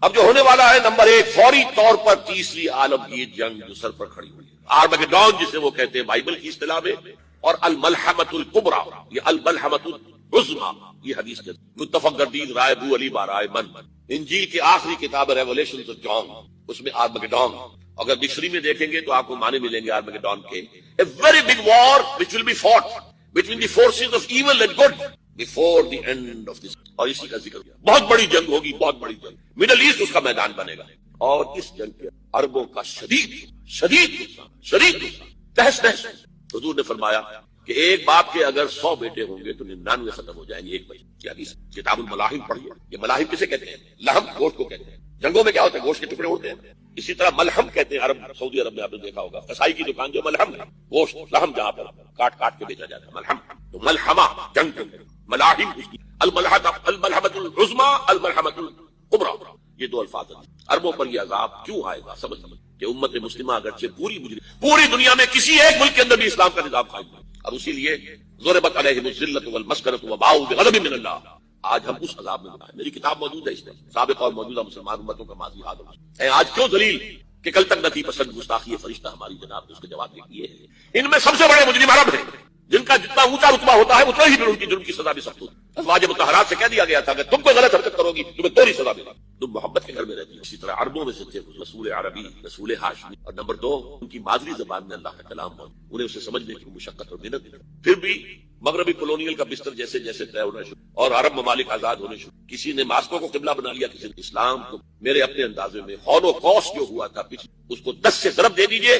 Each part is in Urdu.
اب جو ہونے والا ہے نمبر 1 فوری طور پر تیسری عالمگیر جنگ جو سر پر کھڑی ہوئی ہے، آرمگیڈون جسے وہ کہتے ہیں بائبل کی اصطلاح میں، اور الملحمۃ الکبریٰ یہ الملحمۃ العظمیٰ یہ حدیث کے متفق گردید رائے ابو علی بارائے من انجیل کی آخری کتاب ریولیشنز آف جان، اس میں آرمگیڈون، اگر ڈکشنری میں دیکھیں گے تو آپ کو معنی ملیں گے آرمگیڈون کے a very big war which will be fought between the forces of evil and good before the end of this، اور اسی کا ذکر کیا بہت بڑی جنگ ہوگی، بہت بڑی جنگ، مڈل ایسٹ اس کا میدان بنے گا، اور اس جنگ کے عربوں کا شدید تہس نہس۔ حضور نے فرمایا کہ ایک باپ کے اگر 100 بیٹے ہوں گے تو 99 ختم ہو جائیں گے ایک بچے کی حدیث۔ کتاب الملاحم پڑھیے، یہ ملاحم کسے کہتے ہیں؟ لحم، گوشت کو کہتے ہیں۔ جنگوں میں کیا ہوتا ہے؟ گوشت کے ٹکڑے ہوتے ہیں، اسی طرح ملحم کہتے ہیں عرب، سعودی عرب میں آپ نے دیکھا ہوگا کسائی کی دکان جو ملحم ہے، گوشت لحم جہاں پر کاٹ کاٹ کے بیچا جاتا ہے ملحم، تو ملحمہ جنگ کو، ملاحم اس کی، الملحمۃ العظمیٰ الملحمۃ الکبریٰ، یہ دو الفاظ ہیں۔ عربوں پر یہ عذاب کیوں آئے گا؟ سمجھ کہ امت مسلمہ اگرچہ پوری دنیا میں کسی ایک ملک کے اندر بھی اسلام کا نظام قائم ہے، اور اسی لیے ضربت علیہم الذلۃ والمسکنۃ وباؤوا بغضب من اللہ، آج ہم اس عذاب میں ہیں۔ میری کتاب موجود ہے اس میں، سابق اور موجودہ مسلمان امتوں کا ماضی حال ہے آج کیوں ذلیل کہ کل تک نتی پسند گستاخی فرشتہ ہماری جناب نے اس کے جواب دے دیے ہیں۔ ان میں سب سے بڑے مجرم عرب ہیں، جن کا جتنا اونچا رتبہ ہوتا ہے اتنا ہی پھر ان کی جرم کی سزا بھی سخت ہوتی ہے۔ ازواج مطہرات سے کہہ دیا گیا تھا کہ تم کوئی غلط حرکت کرو گی تمہیں توڑی سزا ملے گی، تم محبت کے گھر میں رہتی ہو۔ اسی طرح عربوں میں سے تھے رسول عربی، رسول ہاشمی، اور نمبر 2 ان کی مادری زبان میں اللہ کا کلام ہو، انہیں اسے سمجھنے کی مشقت اور محنت تھی۔ پھر بھی مغربی کولونیل کا بستر جیسے جیسے طے ہونا شروع اور عرب ممالک آزاد ہونے شروع، کسی نے ماسکو کو قبلہ بنا لیا، کسی نے اسلام کو۔ میرے اپنے اندازے میں ہولوکاسٹ جو ہوا تھا اس کو 10 سے ضرب دے دیجئے،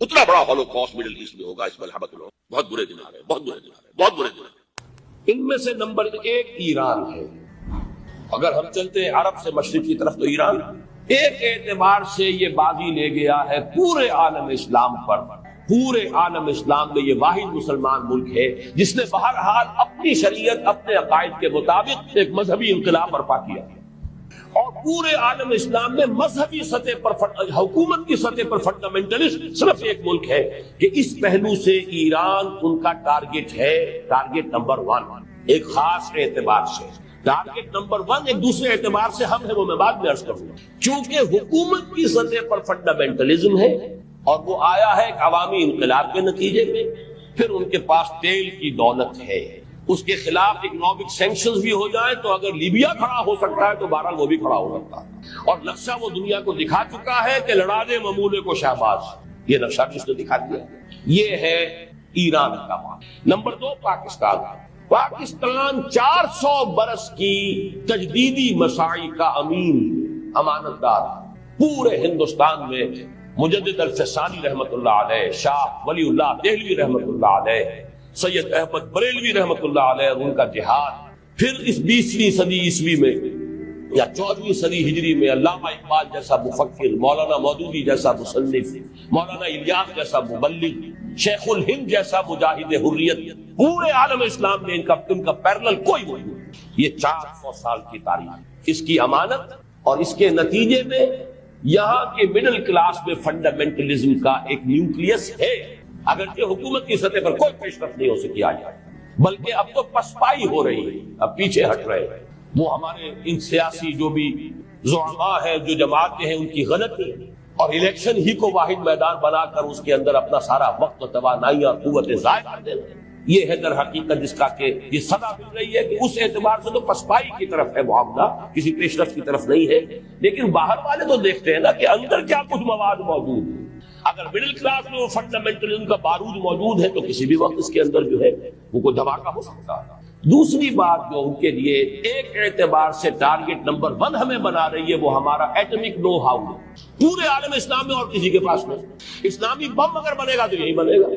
اتنا بڑا ہولوکاسٹ مڈل ایسٹ میں ہوگا۔ اس ملحمۃ العظمیٰ بہت برے دن آ رہے ہیں، بہت برے دن آ رہے ہیں، بہت برے دن آ رہے ہیں۔ ان میں سے نمبر 1 ایران ہے۔ اگر ہم چلتے ہیں عرب سے مشرق کی طرف تو ایران ایک اعتبار سے یہ بازی لے گیا ہے پورے عالم اسلام پر۔ پورے عالم اسلام میں یہ واحد مسلمان ملک ہے جس نے بہرحال اپنی شریعت، اپنے عقائد کے مطابق ایک مذہبی انقلاب برپا کیا، اور پورے عالم اسلام میں مذہبی سطح پر، حکومت کی سطح پر فنڈامنٹلسٹ صرف ایک ملک ہے کہ اس پہلو سے ایران ان کا ٹارگٹ ہے، ٹارگٹ نمبر 1 ایک خاص اعتبار سے۔ ٹارگٹ نمبر 1 ایک دوسرے اعتبار سے ہم ہے وہ میں بعد میں عرض کروں گا۔ چونکہ حکومت کی سطح پر فنڈامنٹلزم ہے اور وہ آیا ہے ایک عوامی انقلاب کے نتیجے میں، پھر ان کے پاس تیل کی دولت ہے، اس کے خلاف اکنامک سینکشنز بھی ہو جائیں تو اگر لیبیا کھڑا ہو سکتا ہے تو بہرحال وہ بھی کھڑا ہو سکتا ہے، اور نقشہ وہ دنیا کو دکھا چکا ہے کہ لڑا دے ممولے کو شہباز، یہ نقشہ بھی اس نے دکھا دیا۔ یہ ہے ایران کا معاملہ۔ نمبر 2 پاکستان 400 برس کی تجدیدی مساعی کا امین، امانت دار۔ پورے ہندوستان میں مجدد الفسانی رحمت اللہ علیہ، شاہ ولی اللہ دہلوی رحمت اللہ علیہ، سید احمد بریلوی رحمت اللہ علیہ، ان کا جہاد، پھر اس 20ویں صدی عیسوی میں یا 14ویں صدی ہجری میں علامہ اقبال جیسا مفکر، مولانا مودودی جیسا مصنف، مولانا الیاس جیسا مبلغ، شیخ الہند جیسا مجاہد حریت، پورے عالم اسلام میں ان کا پیرلل کوئی موجود نہیں۔ یہ 400 سال کی تاریخ، اس کی امانت، اور اس کے نتیجے میں یہاں کے مڈل کلاس میں فنڈامنٹلزم کا ایک نیوکلیس ہے، اگرچہ حکومت کی سطح پر کوئی پیش رفت نہیں ہو سکی آج، بلکہ اب تو پسپائی ہو رہی ہے، اب پیچھے ہٹ رہے ہیں۔ وہ ہمارے ان سیاسی جو بھی زعماء ہیں، جو جماعتیں ہیں، ان کی غلطی اور الیکشن ہی کو واحد میدان بنا کر اس کے اندر اپنا سارا وقت و توانائی اور قوتیں ضائع کر دے رہے ہیں۔ یہ ہے در حقیقت جس کا کہ یہ صدا مل رہی ہے کہ اس اعتبار سے تو پسپائی کی طرف ہے معاملہ، کسی پیش رفت کی طرف نہیں ہے، لیکن باہر والے تو دیکھتے ہیں نا کہ اندر کیا کچھ مواد موجود ہے۔ اگر مڈل کلاس میں وہ فنڈامنٹلزم کا بارود موجود ہے تو کسی بھی وقت اس کے اندر جو ہے وہ کوئی دھماکہ ہو سکتا ہے۔ دوسری بات جو ان کے لیے ایک اعتبار سے ٹارگٹ نمبر 1 ہمیں بنا رہی ہے وہ ہمارا ایٹمک نو ہاؤ ہے۔ پورے عالم اسلام میں اور کسی کے پاس نہیں، اسلامی بم اگر بنے گا تو یہی بنے گا۔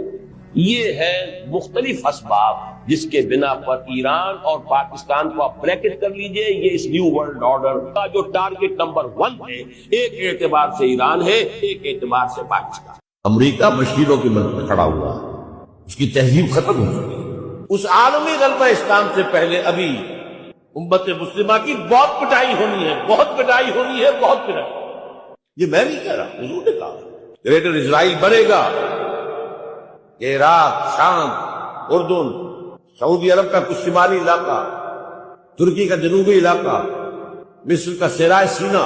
یہ ہے مختلف اسباب جس کے بنا پر ایران اور پاکستان کو آپ بریکٹ کر لیجئے، یہ اس نیو ورلڈ آرڈر کا جو ٹارگٹ نمبر 1 ہے، ایک اعتبار سے ایران ہے، ایک اعتبار سے پاکستان۔ امریکہ مشکلوں کے ملک میں کھڑا ہوا ہے، اس کی تہذیب ختم ہو چکی ہے۔ اس عالمی غلبہ اسلام سے پہلے ابھی امت مسلمہ کی بہت پٹائی ہونی ہے، بہت پٹائی ہونی ہے، بہت پٹائی۔ یہ میں نہیں کہہ رہا، حضور نے کہا گریٹر اسرائیل بنے گا، عراق، شام، اردن، سعودی عرب کا کچھ شمالی علاقہ، ترکی کا جنوبی علاقہ، مصر کا صحرائے سینا،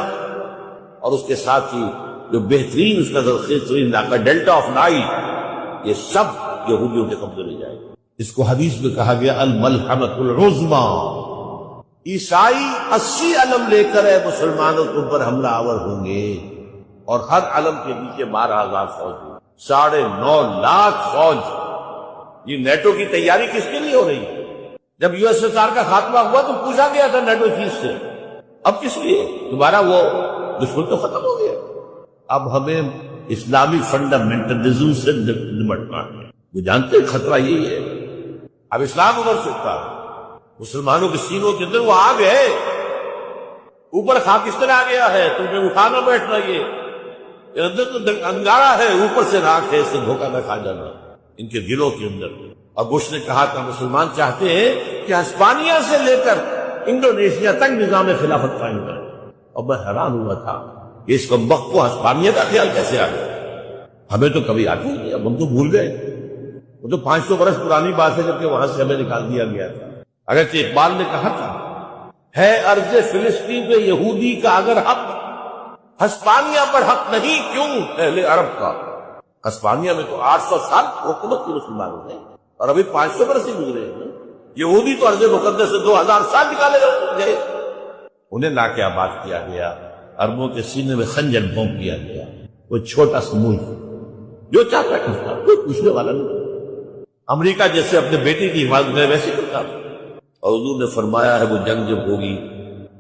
اور اس کے ساتھ ہی جو بہترین اس کا ذخیرہ علاقہ ڈیلٹا آف نائل، یہ سب یہودیوں کے قبضے میں جائے گا۔ اس کو حدیث میں کہا گیا الملحمۃ العظمی۔ عیسائی 80 علم لے کر مسلمانوں کے اوپر حملہ آور ہوں گے، اور ہر علم کے نیچے 12,000 فوج ہوگی، 9.5 لاکھ فوج۔ یہ نیٹو کی تیاری کس کے لیے ہو رہی ہے؟ جب یو ایس ایس آر کا خاتمہ ہوا تو پوچھا گیا تھا نیٹو چیف سے، اب کس لیے؟ دوبارہ وہ دشمن تو ختم ہو گیا، اب ہمیں اسلامی فنڈامنٹلزم سے نمٹنا ہے۔ وہ جانتے ہیں خطرہ یہی ہے، اب اسلام ابھر سکتا ہے، مسلمانوں کے سینوں کے اندر وہ آگ ہے، اوپر خاکستر آ گیا ہے، تمہیں اٹھانا بیٹھ رہی ہے، اندر تو انگارہ ہے، اوپر سے راکھ ہے، اس سے دھوکہ نہ کھا جانا ان کے دلوں کے اندر۔ اور بش نے کہا تھا مسلمان چاہتے ہیں کہ ہسپانیہ سے لے کر انڈونیشیا تک نظام خلافت قائم کرے، اور میں حیران ہوا تھا کہ اس کمبخت کو ہسپانیہ کا خیال کیسے آ گیا؟ ہمیں تو کبھی آتی نہیں، اب ہم تو بھول گئے، وہ تو 500 برس پرانی بات ہے جبکہ وہاں سے ہمیں نکال دیا گیا تھا۔ اگرچہ اقبال نے کہا تھا ہے عرض فلسطین پہ یہودی کا اگر حق، ہسپانیہ پر حق نہیں کیوں اہل عرب کا؟ ہسپانیہ میں تو 800 سال حکومت کی مسلمانوں نے، اور ابھی 500 برس ہی گزرے ہیں۔ یہودی تو ارض مقدس سے 2000 سال نکالے گئے، انہیں لا کے آباد کیا گیا، عربوں کے سینے میں خنجر بھونک کیا گیا۔ وہ چھوٹا سا ملک جو چاہتا کرتا، کوئی پوچھنے والا نہیں، امریکہ جیسے اپنے بیٹے کی حفاظت میں ویسے کرتا۔ اور حضور نے فرمایا ہے وہ جنگ جب ہوگی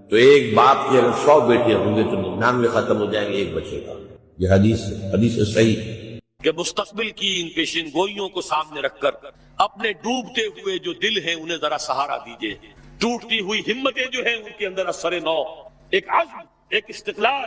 تو ایک باپ کے اگر 100 بیٹے ہوں گے تو 99 ختم ہو جائیں گے، ایک بچے گا۔ یہ حدیث صحیح کہ مستقبل کی ان پیشن گوئیوں کو سامنے رکھ کر اپنے ڈوبتے ہوئے جو دل ہیں انہیں ذرا سہارا دیجئے، ٹوٹتی ہوئی ہمتیں جو ہیں ان کے اندر اثر نو، ایک عزم، ایک استقلال،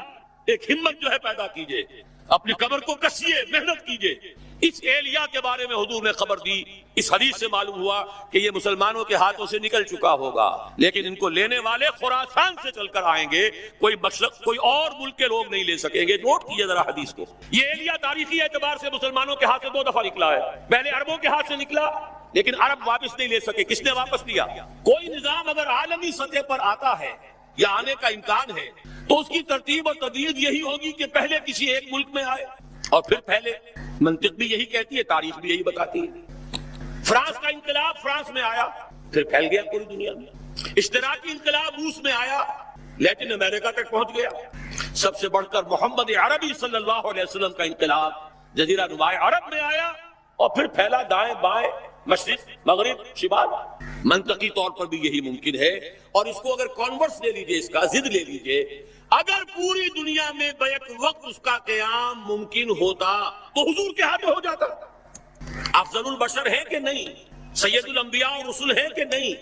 ایک ہمت جو ہے پیدا کیجئے، اپنی کمر کو کسیے، محنت کیجئے۔ اس ایلیا کے بارے میں حضور نے خبر دی، اس حدیث سے معلوم ہوا کہ یہ مسلمانوں کے ہاتھوں سے نکل چکا ہوگا، لیکن ان کو لینے والے خراسان سے چل کر آئیں گے، کوئی مشرق کوئی اور ملک کے لوگ نہیں لے سکیں گے۔ نوٹ کیجئے ذرا حدیث کو، یہ ایلیا تاریخی اعتبار سے مسلمانوں کے ہاتھ سے 2 دفعہ نکلا ہے، پہلے عربوں کے ہاتھ سے نکلا لیکن عرب واپس نہیں لے سکے۔ کس نے واپس لیا؟ کوئی نظام اگر عالمی سطح پر آتا ہے یا آنے کا امکان ہے تو اس کی ترتیب اور تدریج یہی ہوگی کہ پہلے کسی ایک ملک میں آئے اور پھر پھیلے۔ منطق بھی یہی کہتی ہے، تاریخ بھی یہی بتاتی ہے۔ فرانس کا انقلاب فرانس میں آیا، پھر پھیل گیا پوری دنیا میں۔ اشتراکی انقلاب روس میں آیا، لیٹن امریکہ تک پہنچ گیا۔ سب سے بڑھ کر محمد عربی صلی اللہ علیہ وسلم کا انقلاب جزیرہ نماء عرب میں آیا اور پھر پھیلا دائیں بائیں، مشرق مغرب شمال۔ منطقی طور پر بھی یہی ممکن ہے، اور اس کو اگر کانورس لے لیجئے، اس کا ضد لے لیجئے، اگر پوری دنیا میں بیک وقت اس کا قیام ممکن ہوتا تو حضور کے ہاتھ میں ہو جاتا۔ افضل البشر ہے کہ نہیں؟ سید الانبیاء اور رسول ہے کہ نہیں؟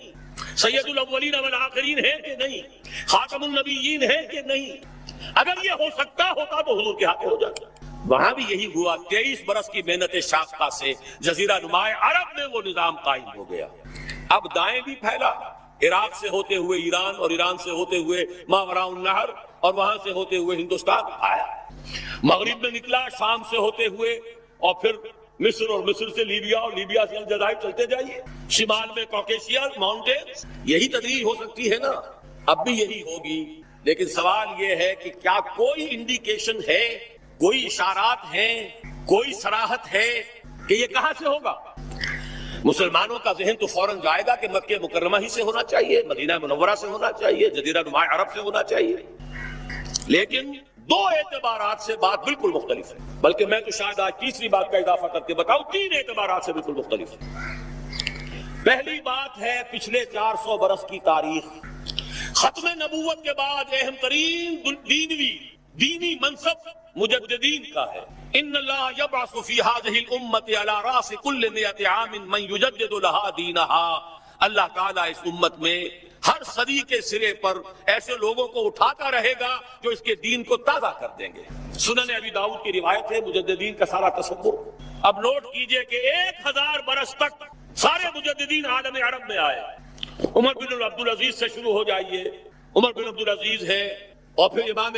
سید الاولین والآخرین ہے کہ نہیں؟ خاتم النبیین ہے کہ نہیں؟ اگر یہ ہو سکتا ہوتا تو حضور کے ہاتھ میں ہو جاتا۔ وہاں بھی یہی ہوا، 23 برس کی محنت شاقہ سے جزیرہ نماء عرب میں وہ نظام قائم ہو گیا۔ اب دائیں بھی پھیلا، عراق سے ہوتے ہوئے ایران، اور ایران سے ہوتے ہوئے ماوراء النہر، اور وہاں سے ہوتے ہوئے ہندوستان آیا۔ مغرب میں نکلا شام سے ہوتے ہوئے، اور پھر مصر، اور مصر سے لیبیا، اور لیبیا سے الجزائر، چلتے جائیے۔ شمال میں کوکیشیا ماؤنٹینز، یہی تدریج ہو سکتی ہے نا، اب بھی یہی ہوگی۔ لیکن سوال یہ ہے کہ کیا کوئی انڈیکیشن ہے، کوئی اشارات ہیں، کوئی صراحت ہے کہ یہ کہاں سے ہوگا؟ مسلمانوں کا ذہن تو فوراً جائے گا کہ مکہ مکرمہ ہی سے ہونا چاہیے، مدینہ منورہ سے ہونا چاہیے، جزیرہ نماء عرب سے ہونا چاہیے۔ لیکن 2 اعتبارات سے بات بالکل مختلف ہے، بلکہ میں تو شاید آج تیسری بات کا اضافہ کر کے بتاؤں، 3 اعتبارات سے بالکل مختلف ہے۔ پہلی بات ہے پچھلے 400 برس کی تاریخ، ختم نبوت کے بعد اہم ترین دینی منصب مجددین کا ہے۔ ان اللہ یبعث فی هذه الامة علی راس کل 100 عام من یجدد لها دینها۔ اللہ تعالیٰ اس امت میں ہر صدی کے سرے پر ایسے لوگوں کو اٹھاتا رہے گا جو اس کے دین کو تازہ کر دیں گے۔ سنن ابی داؤد کی روایت ہے، مجددین کا سارا تصور۔ اب نوٹ کیجئے کہ 1000 برس تک سارے مجددین عالم عرب میں آئے۔ عمر بن عبدالعزیز سے شروع ہو جائیے، عمر بن عبدالعزیز ہے، اور پھر امام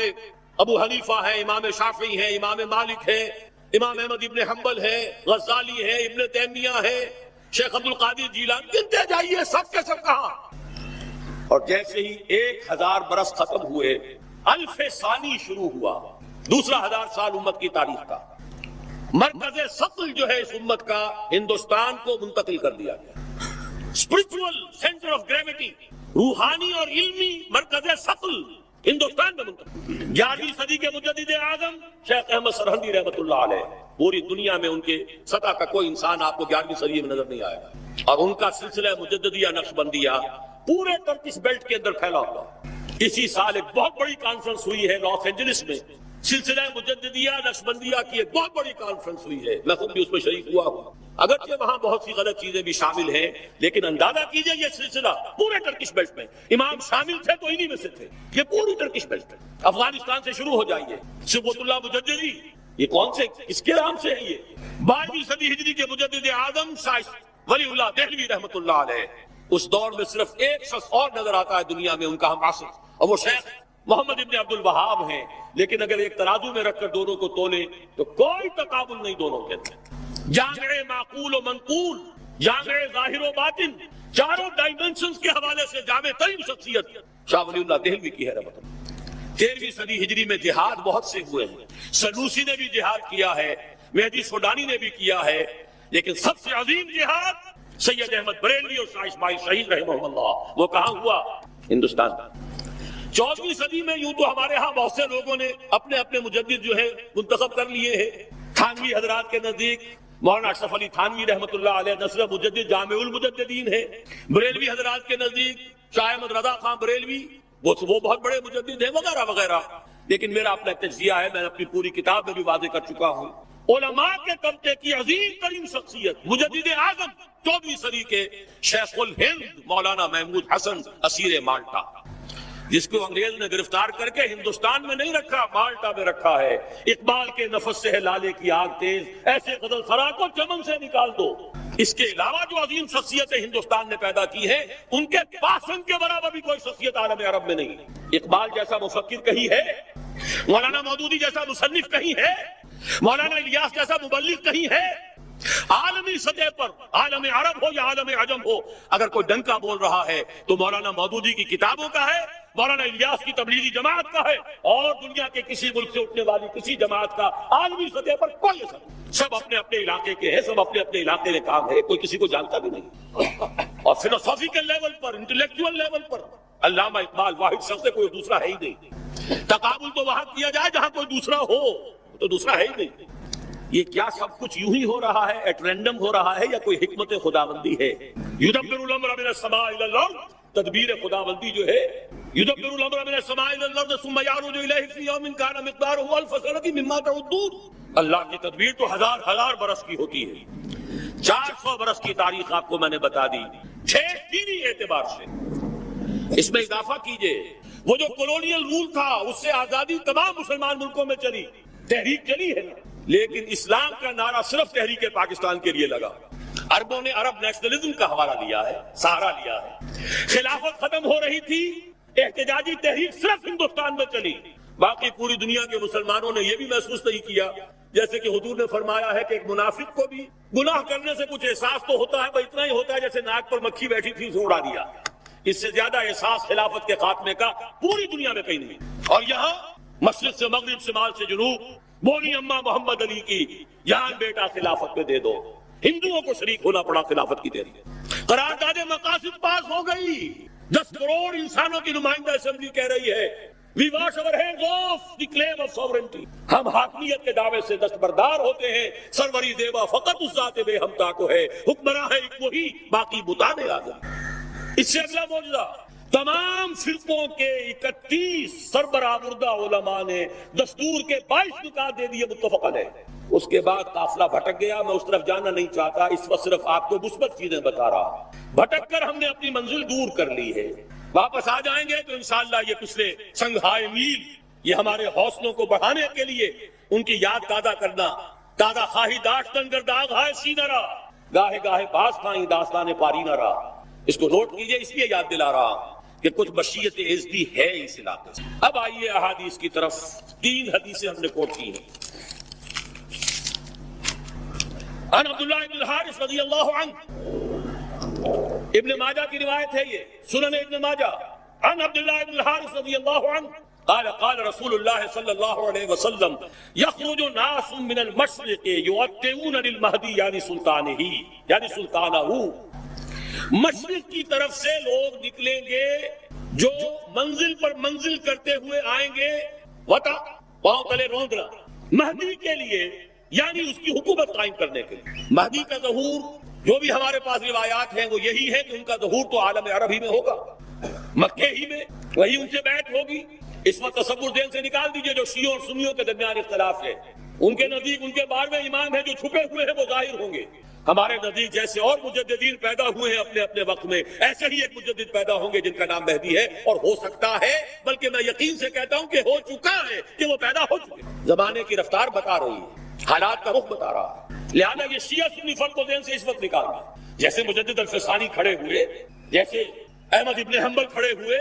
ابو حنیفہ ہے، امام شافعی ہے، امام مالک ہے، امام احمد ابن حنبل ہے، غزالی ہے، ابن تیمیہ ہے، شیخ عبد القادر جیلانی، گنتے جائیے سب کے سب کہاں۔ اور جیسے ہی 1000 برس ختم ہوئے الف ثانی شروع ہوا، دوسرا 1000 سال امت کی تاریخ کا۔ مرکز ثقل جو ہے اس امت کا ہندوستان کو منتقل کر دیا گیا۔ اسپرچول سینٹر آف گریویٹی، روحانی اور علمی مرکز ثقل ہندوستان میں منتقل۔ 11ویں صدی کے مجدد اعظم شیخ احمد سرہندی رحمۃ اللہ علیہ، پوری دنیا میں ان کے سطح کا کوئی انسان آپ کو 11ویں صدی میں نظر نہیں آئے گا، اور ان کا سلسلہ مجددیہ نقشبندیہ پورے ٹرکش بیلٹ کے اندر پھیلا ہوا۔ اسی سال ایک بہت بڑی کانفرنس ہوئی ہے لاس اینجلس میں، سلسلہ مجددیہ نقشبندیہ کی ایک بہت بڑی کانفرنس ہوئی ہے، میں خود بھی اس میں شریک ہوا ہوں۔ اگرچہ وہاں بہت سی غلط چیزیں بھی شامل ہیں، لیکن اندازہ کیجئے یہ سلسلہ پورے ٹرکش بیلٹ میں، امام شامل تھے تو انہی میں سے تھے، یہ پوری ٹرکش بیلٹ ہے۔ افغانستان سے شروع ہو جائیے، صبغت اللہ مجددی، یہ کون سے کس کے نام سے ہے؟ یہ 12ویں صدی ہجری کے مجدد اعظم شاہ ولی اللہ دہلوی رحمۃ اللہ علیہ۔ اس دور میں صرف ایک شخص اور نظر آتا ہے دنیا میں ان کا ہم عاصر، اور وہ شیخ محمد ابن عبد الوہاب ہیں، لیکن اگر ایک ترازو میں رکھ کر دونوں کو تولے تو کوئی تقابل نہیں دونوں کے اندر۔ جامع معقول و منقول، جامع ظاہر و باطن، چاروں ڈائمنشنز کے حوالے سے جامع ترین شخصیت شاہ ولی اللہ دہلوی کی ہے رحمۃ اللہ۔ 13ویں صدی ہجری میں جہاد بہت سے ہوئے ہیں، سنوسی نے بھی جہاد کیا ہے، مہدی سوڈانی نے بھی کیا ہے، لیکن سب سے عظیم جہاد سید احمد بریلوی اور شاہ اسماعیل شہید رحمہ اللہ، وہ کہاں ہوا؟ ہندوستان۔ 14ویں صدی میں یوں تو ہمارے ہاں بہت سے لوگوں نے اپنے اپنے مجدد جو ہے منتخب کر لیے ہیں۔ تھانوی حضرات کے نزدیک مولانا اشرف علی تھانوی رحمۃ اللہ علیہ نصر مجدد جامع المجددین ہے، بریلوی حضرات کے نزدیک شاہ احمد رضا خان بریلوی وہ بہت بڑے مجدد ہیں، وغیرہ وغیرہ۔ لیکن میرا اپنا تجزیہ ہے، میں اپنی پوری کتاب میں بھی واضح کر چکا ہوں، علماء کے طبقے کی عظیم ترین شخصیت مجدد اعظم 14ویں صدی کے شیخ الہند مولانا محمود حسن اسیر مالٹا، جس کو انگریز نے گرفتار کر کے ہندوستان میں نہیں رکھا، مالٹا میں رکھا ہے۔ اقبال کے نفس سے ہے لالے کی آگ تیز، ایسے غزل سرا کو چمن سے نکال دو۔ اس کے علاوہ جو عظیم شخصیتیں ہندوستان نے پیدا کی ہیں، ان کے پاس ان کے برابر بھی کوئی شخصیت عالم عرب میں نہیں۔ اقبال جیسا مفکر کہیں ہے؟ مولانا مودودی جیسا مصنف کہیں ہے؟ مولانا الیاس جیسا مبلغ کہیں ہے؟ عالمی سطح پر، عالم عرب ہو یا عالم عجم ہو، اگر کوئی ڈنکا بول رہا ہے تو مولانا مودودی کی کتابوں کا ہے، مولانا الیاس کی تبلیغی جماعت کا ہے، اور دنیا کے کسی ملک سے اٹھنے والی کسی جماعت کا عالمی سطح پر کوئی اثر نہیں۔ سب اپنے اپنے علاقے کے ہیں، سب اپنے اپنے علاقے میں کام ہے، کوئی کسی کو جانتا بھی نہیں۔ اور فلسفیکل لیول پر، انٹلیکچوئل لیول پر علامہ اقبال واحد شخص ہے، کوئی دوسرا ہے ہی نہیں۔ تقابل تو وہاں کیا جائے جہاں کوئی دوسرا ہو، تو دوسرا ہے ہی نہیں۔ یہ کیا سب کچھ یوں ہی ہو رہا ہے، ایٹ رینڈم ہو رہا ہے، یا کوئی حکمت خداوندی ہے؟ یدبر الامر من السماء الى الارض، تدبیر خداوندی جو ہے، یدبر الامر من السماء الى الارض ثم يعرج اليه في يوم كان مقداره 1000 سنة مما تعدون۔ اللہ کی تدبیر تو ہزار برس کی ہوتی ہے، 400 برس کی تاریخ آپ کو میں نے بتا دی، 6 دینی اعتبار سے۔ اس میں اضافہ کیجئے، وہ جو کولونیل رول تھا اس سے آزادی تمام مسلمان ملکوں میں چلی، تحریک چلی ہے نا، لیکن اسلام کا نعرہ صرف تحریک پاکستان کے لیے لگا۔ عربوں نے عرب نیشنلزم کا حوالہ لیا ہے، سہارا لیا ہے۔ خلافت ختم ہو رہی تھی، احتجاجی تحریک صرف ہندوستان میں چلی، باقی پوری دنیا کے مسلمانوں نے یہ بھی محسوس نہیں کیا، جیسے کہ حضور نے فرمایا ہے کہ ایک منافق کو بھی گناہ کرنے سے کچھ احساس تو ہوتا ہے، بس اتنا ہی ہوتا ہے جیسے ناک پر مکھی بیٹھی تھی اسے اڑا دیا۔ اس سے زیادہ احساس خلافت کے خاتمے کا پوری دنیا میں کہیں نہیں۔ اور یہاں مشرق سے مغرب، شمال سے جنوب، بولی اماں محمد علی کی جان بیٹا خلافت میں دے دو، ہندوؤں کو شریک ہونا پڑا خلافت کی تحریک۔ قرارداد مقاصد پاس ہو گئی، 10 کروڑ انسانوں کی نمائندہ اسمبلی کہہ رہی ہے we wash our hands off the claim of sovereignty، ہم حاکمیت کے دعوے سے دستبردار ہوتے ہیں، سروری زیبا فقط اس ذات بے ہمتا کو ہے، حکمراں ہے ایک وہی، باقی بتانے آزاد۔ اس سے اگلا معجزہ، تمام فرقوں کے 31 سربراہ مردہ علماء نے دستور کے 22 نکات دے دیے متفق علیہ۔ اس کے بعد قافلہ بھٹک گیا، میں اس طرف جانا نہیں چاہتا، اس وقت صرف آپ کو مثبت چیزیں بتا رہا ہوں۔ بھٹک کر ہم نے اپنی منزل دور کر لی ہے، واپس آ جائیں گے تو انشاءاللہ یہ پچھلے سنگھائے میل، یہ ہمارے حوصلوں کو بڑھانے کے لیے ان کی یاد تازہ کرنا۔ تازہ خواہی داشتن گر داغ ہائے سینہ را، گاہے گاہے باز کھائیں داستان پاری نہ رہا۔ اس کو نوٹ کیجئے، اس لیے یاد دلا رہا ہوں کہ کچھ بشیت عزدی ہے اس علاقے سے۔ اب آئیے احادیث کی طرف، 3 حدیثیں ہم نے کوٹ کی ہیں۔ عن عبداللہ بن الحارث رضی اللہ عنہ، ابن ماجہ کی روایت ہے، یہ سنن ابن ماجہ، عن عبداللہ بن الحارث رضی اللہ عنہ قال رسول اللہ صلی اللہ علیہ وسلم یخرج ناس من المشرق یؤتون للمہدی یعنی سلطانہ، مشرق کی طرف سے لوگ نکلیں گے جو منزل پر منزل کرتے ہوئے آئیں گے، وطا پاؤں تلے روندنا، مہدی کے لیے یعنی اس کی حکومت قائم کرنے کے لیے۔ مہدی کا ظہور جو بھی ہمارے پاس روایات ہیں وہ یہی ہے کہ ان کا ظہور تو عالم عرب ہی میں ہوگا، مکے ہی میں، وہی ان سے بیعت ہوگی۔ اس وقت تصور ذہن سے نکال دیجئے جو شیعوں اور سنیوں کے درمیان اختلاف ہے، ان کے نزدیک ان کے 12ویں امام ہیں جو چھپے ہوئے ہیں وہ ظاہر ہوں گے، ہمارے نزدیک جیسے اور مجددین پیدا ہوئے ہیں اپنے اپنے وقت میں، ایسے ہی ایک مجدد پیدا ہوں گے جن کا نام مہدی ہے، اور ہو سکتا ہے بلکہ میں یقین سے کہتا ہوں کہ ہو چکا ہے کہ وہ پیدا ہو چکے۔ زمانے کی رفتار بتا رہی ہے، حالات کا رخ بتا رہا ہے، لہذا یہ شیعہ سنی فرق کو ذہن سے اس وقت نکالنا، جیسے مجدد الفسانی کھڑے ہوئے، جیسے احمد ابن حنبل کھڑے ہوئے،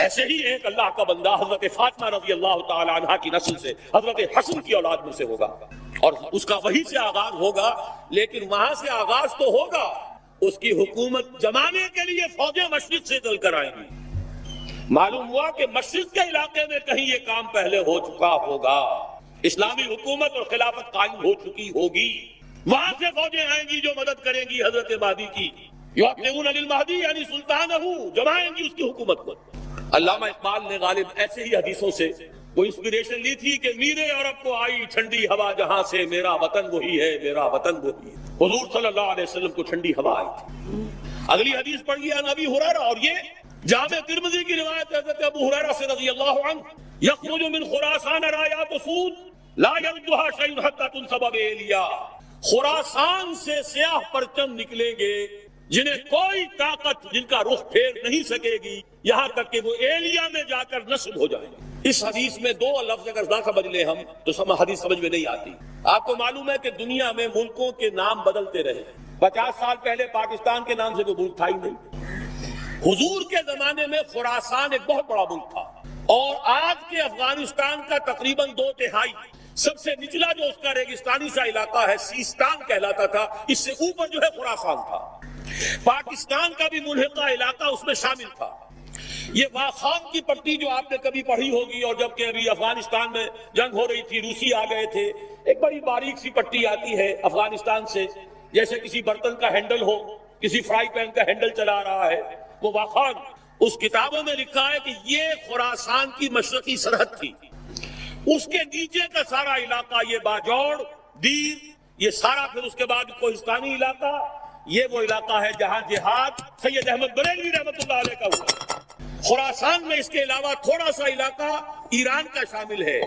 ایسے ہی ایک اللہ کا بندہ حضرت فاطمہ رضی اللہ تعالی عنہا کی نسل سے حضرت حسن کی اولاد میں سے ہوگا، اور اس کا وہی سے آغاز ہوگا، لیکن وہاں سے آغاز تو ہوگا، اس کی حکومت جمانے کے لیے فوجیں مشرق سے چل کر آئیں گی۔ معلوم ہوا کہ مشرق کے علاقے میں کہیں یہ کام پہلے ہو چکا ہوگا، اسلامی حکومت اور خلافت قائم ہو چکی ہوگی، وہاں سے فوجیں آئیں گی جو مدد کریں گی حضرت مہدی کی، یعطون للمہدی یعنی سلطانہ، جمائیں گی اس کی حکومت کو۔ علامہ اقبال نے غالب ایسے ہی حدیثوں سے وہ انسپریشن لی تھی کہ میرے عرب کو آئی ٹھنڈی ہوا جہاں سے، میرا وطن وہی ہے، میرا وطن وہی ہے۔ حضور صلی اللہ علیہ وسلم کو ٹھنڈی ہوا آئی تھی۔ اگلی حدیث پڑھی عن ابی ہریرہ، اور یہ جامع ترمذی کی روایت ہے حضرت ابو ہریرہ سے رضی اللہ عنہ، یخرج من خراسان رایات سود لا یردها شیء حتی تنصب بایلیا، خراسان سے سیاہ پرچم نکلیں گے جنہیں کوئی طاقت جن کا رخ پھیر نہیں سکے گی یہاں تک کہ وہ ایلیا میں جا کر نصب ہو جائیں گے۔ اس حدیث میں دو لفظ اگر نہ سمجھ لیں ہم تو حدیث سمجھ میں نہیں آتی۔ آپ کو معلوم ہے کہ دنیا میں ملکوں کے نام بدلتے رہے، 50 سال پہلے پاکستان کے نام سے کوئی ملک تھا ہی نہیں۔ حضور کے زمانے میں خراسان ایک بہت بڑا ملک تھا، اور آج کے افغانستان کا تقریباً 2/3 سب سے نچلا جو اس کا ریگستانی سا علاقہ ہے سیستان کہلاتا تھا، اس سے اوپر جو ہے خراسان تھا۔ پاکستان کا بھی ملحقہ علاقہ اس میں شامل تھا۔ یہ واخان کی پٹی جو آپ نے کبھی پڑھی ہوگی، اور جب کہ ابھی افغانستان میں جنگ ہو رہی تھی، روسی آ گئے تھے، ایک بڑی باریک سی پٹی آتی ہے افغانستان سے، جیسے کسی برتن کا ہینڈل ہو، کسی فرائی پین کا ہینڈل چلا رہا ہے، وہ واخان۔ اس کتابوں میں لکھا ہے کہ یہ خراسان کی مشرقی سرحد تھی، اس کے نیچے کا سارا علاقہ یہ باجوڑ، دیر، یہ سارا، پھر اس کے بعد کوہستانی علاقہ، یہ وہ علاقہ ہے جہاں جہاد سید احمد بریلوی رحمۃ اللہ علیہ کا ہوا۔ خراسان میں اس کے علاوہ تھوڑا سا علاقہ ایران کا شامل ہے،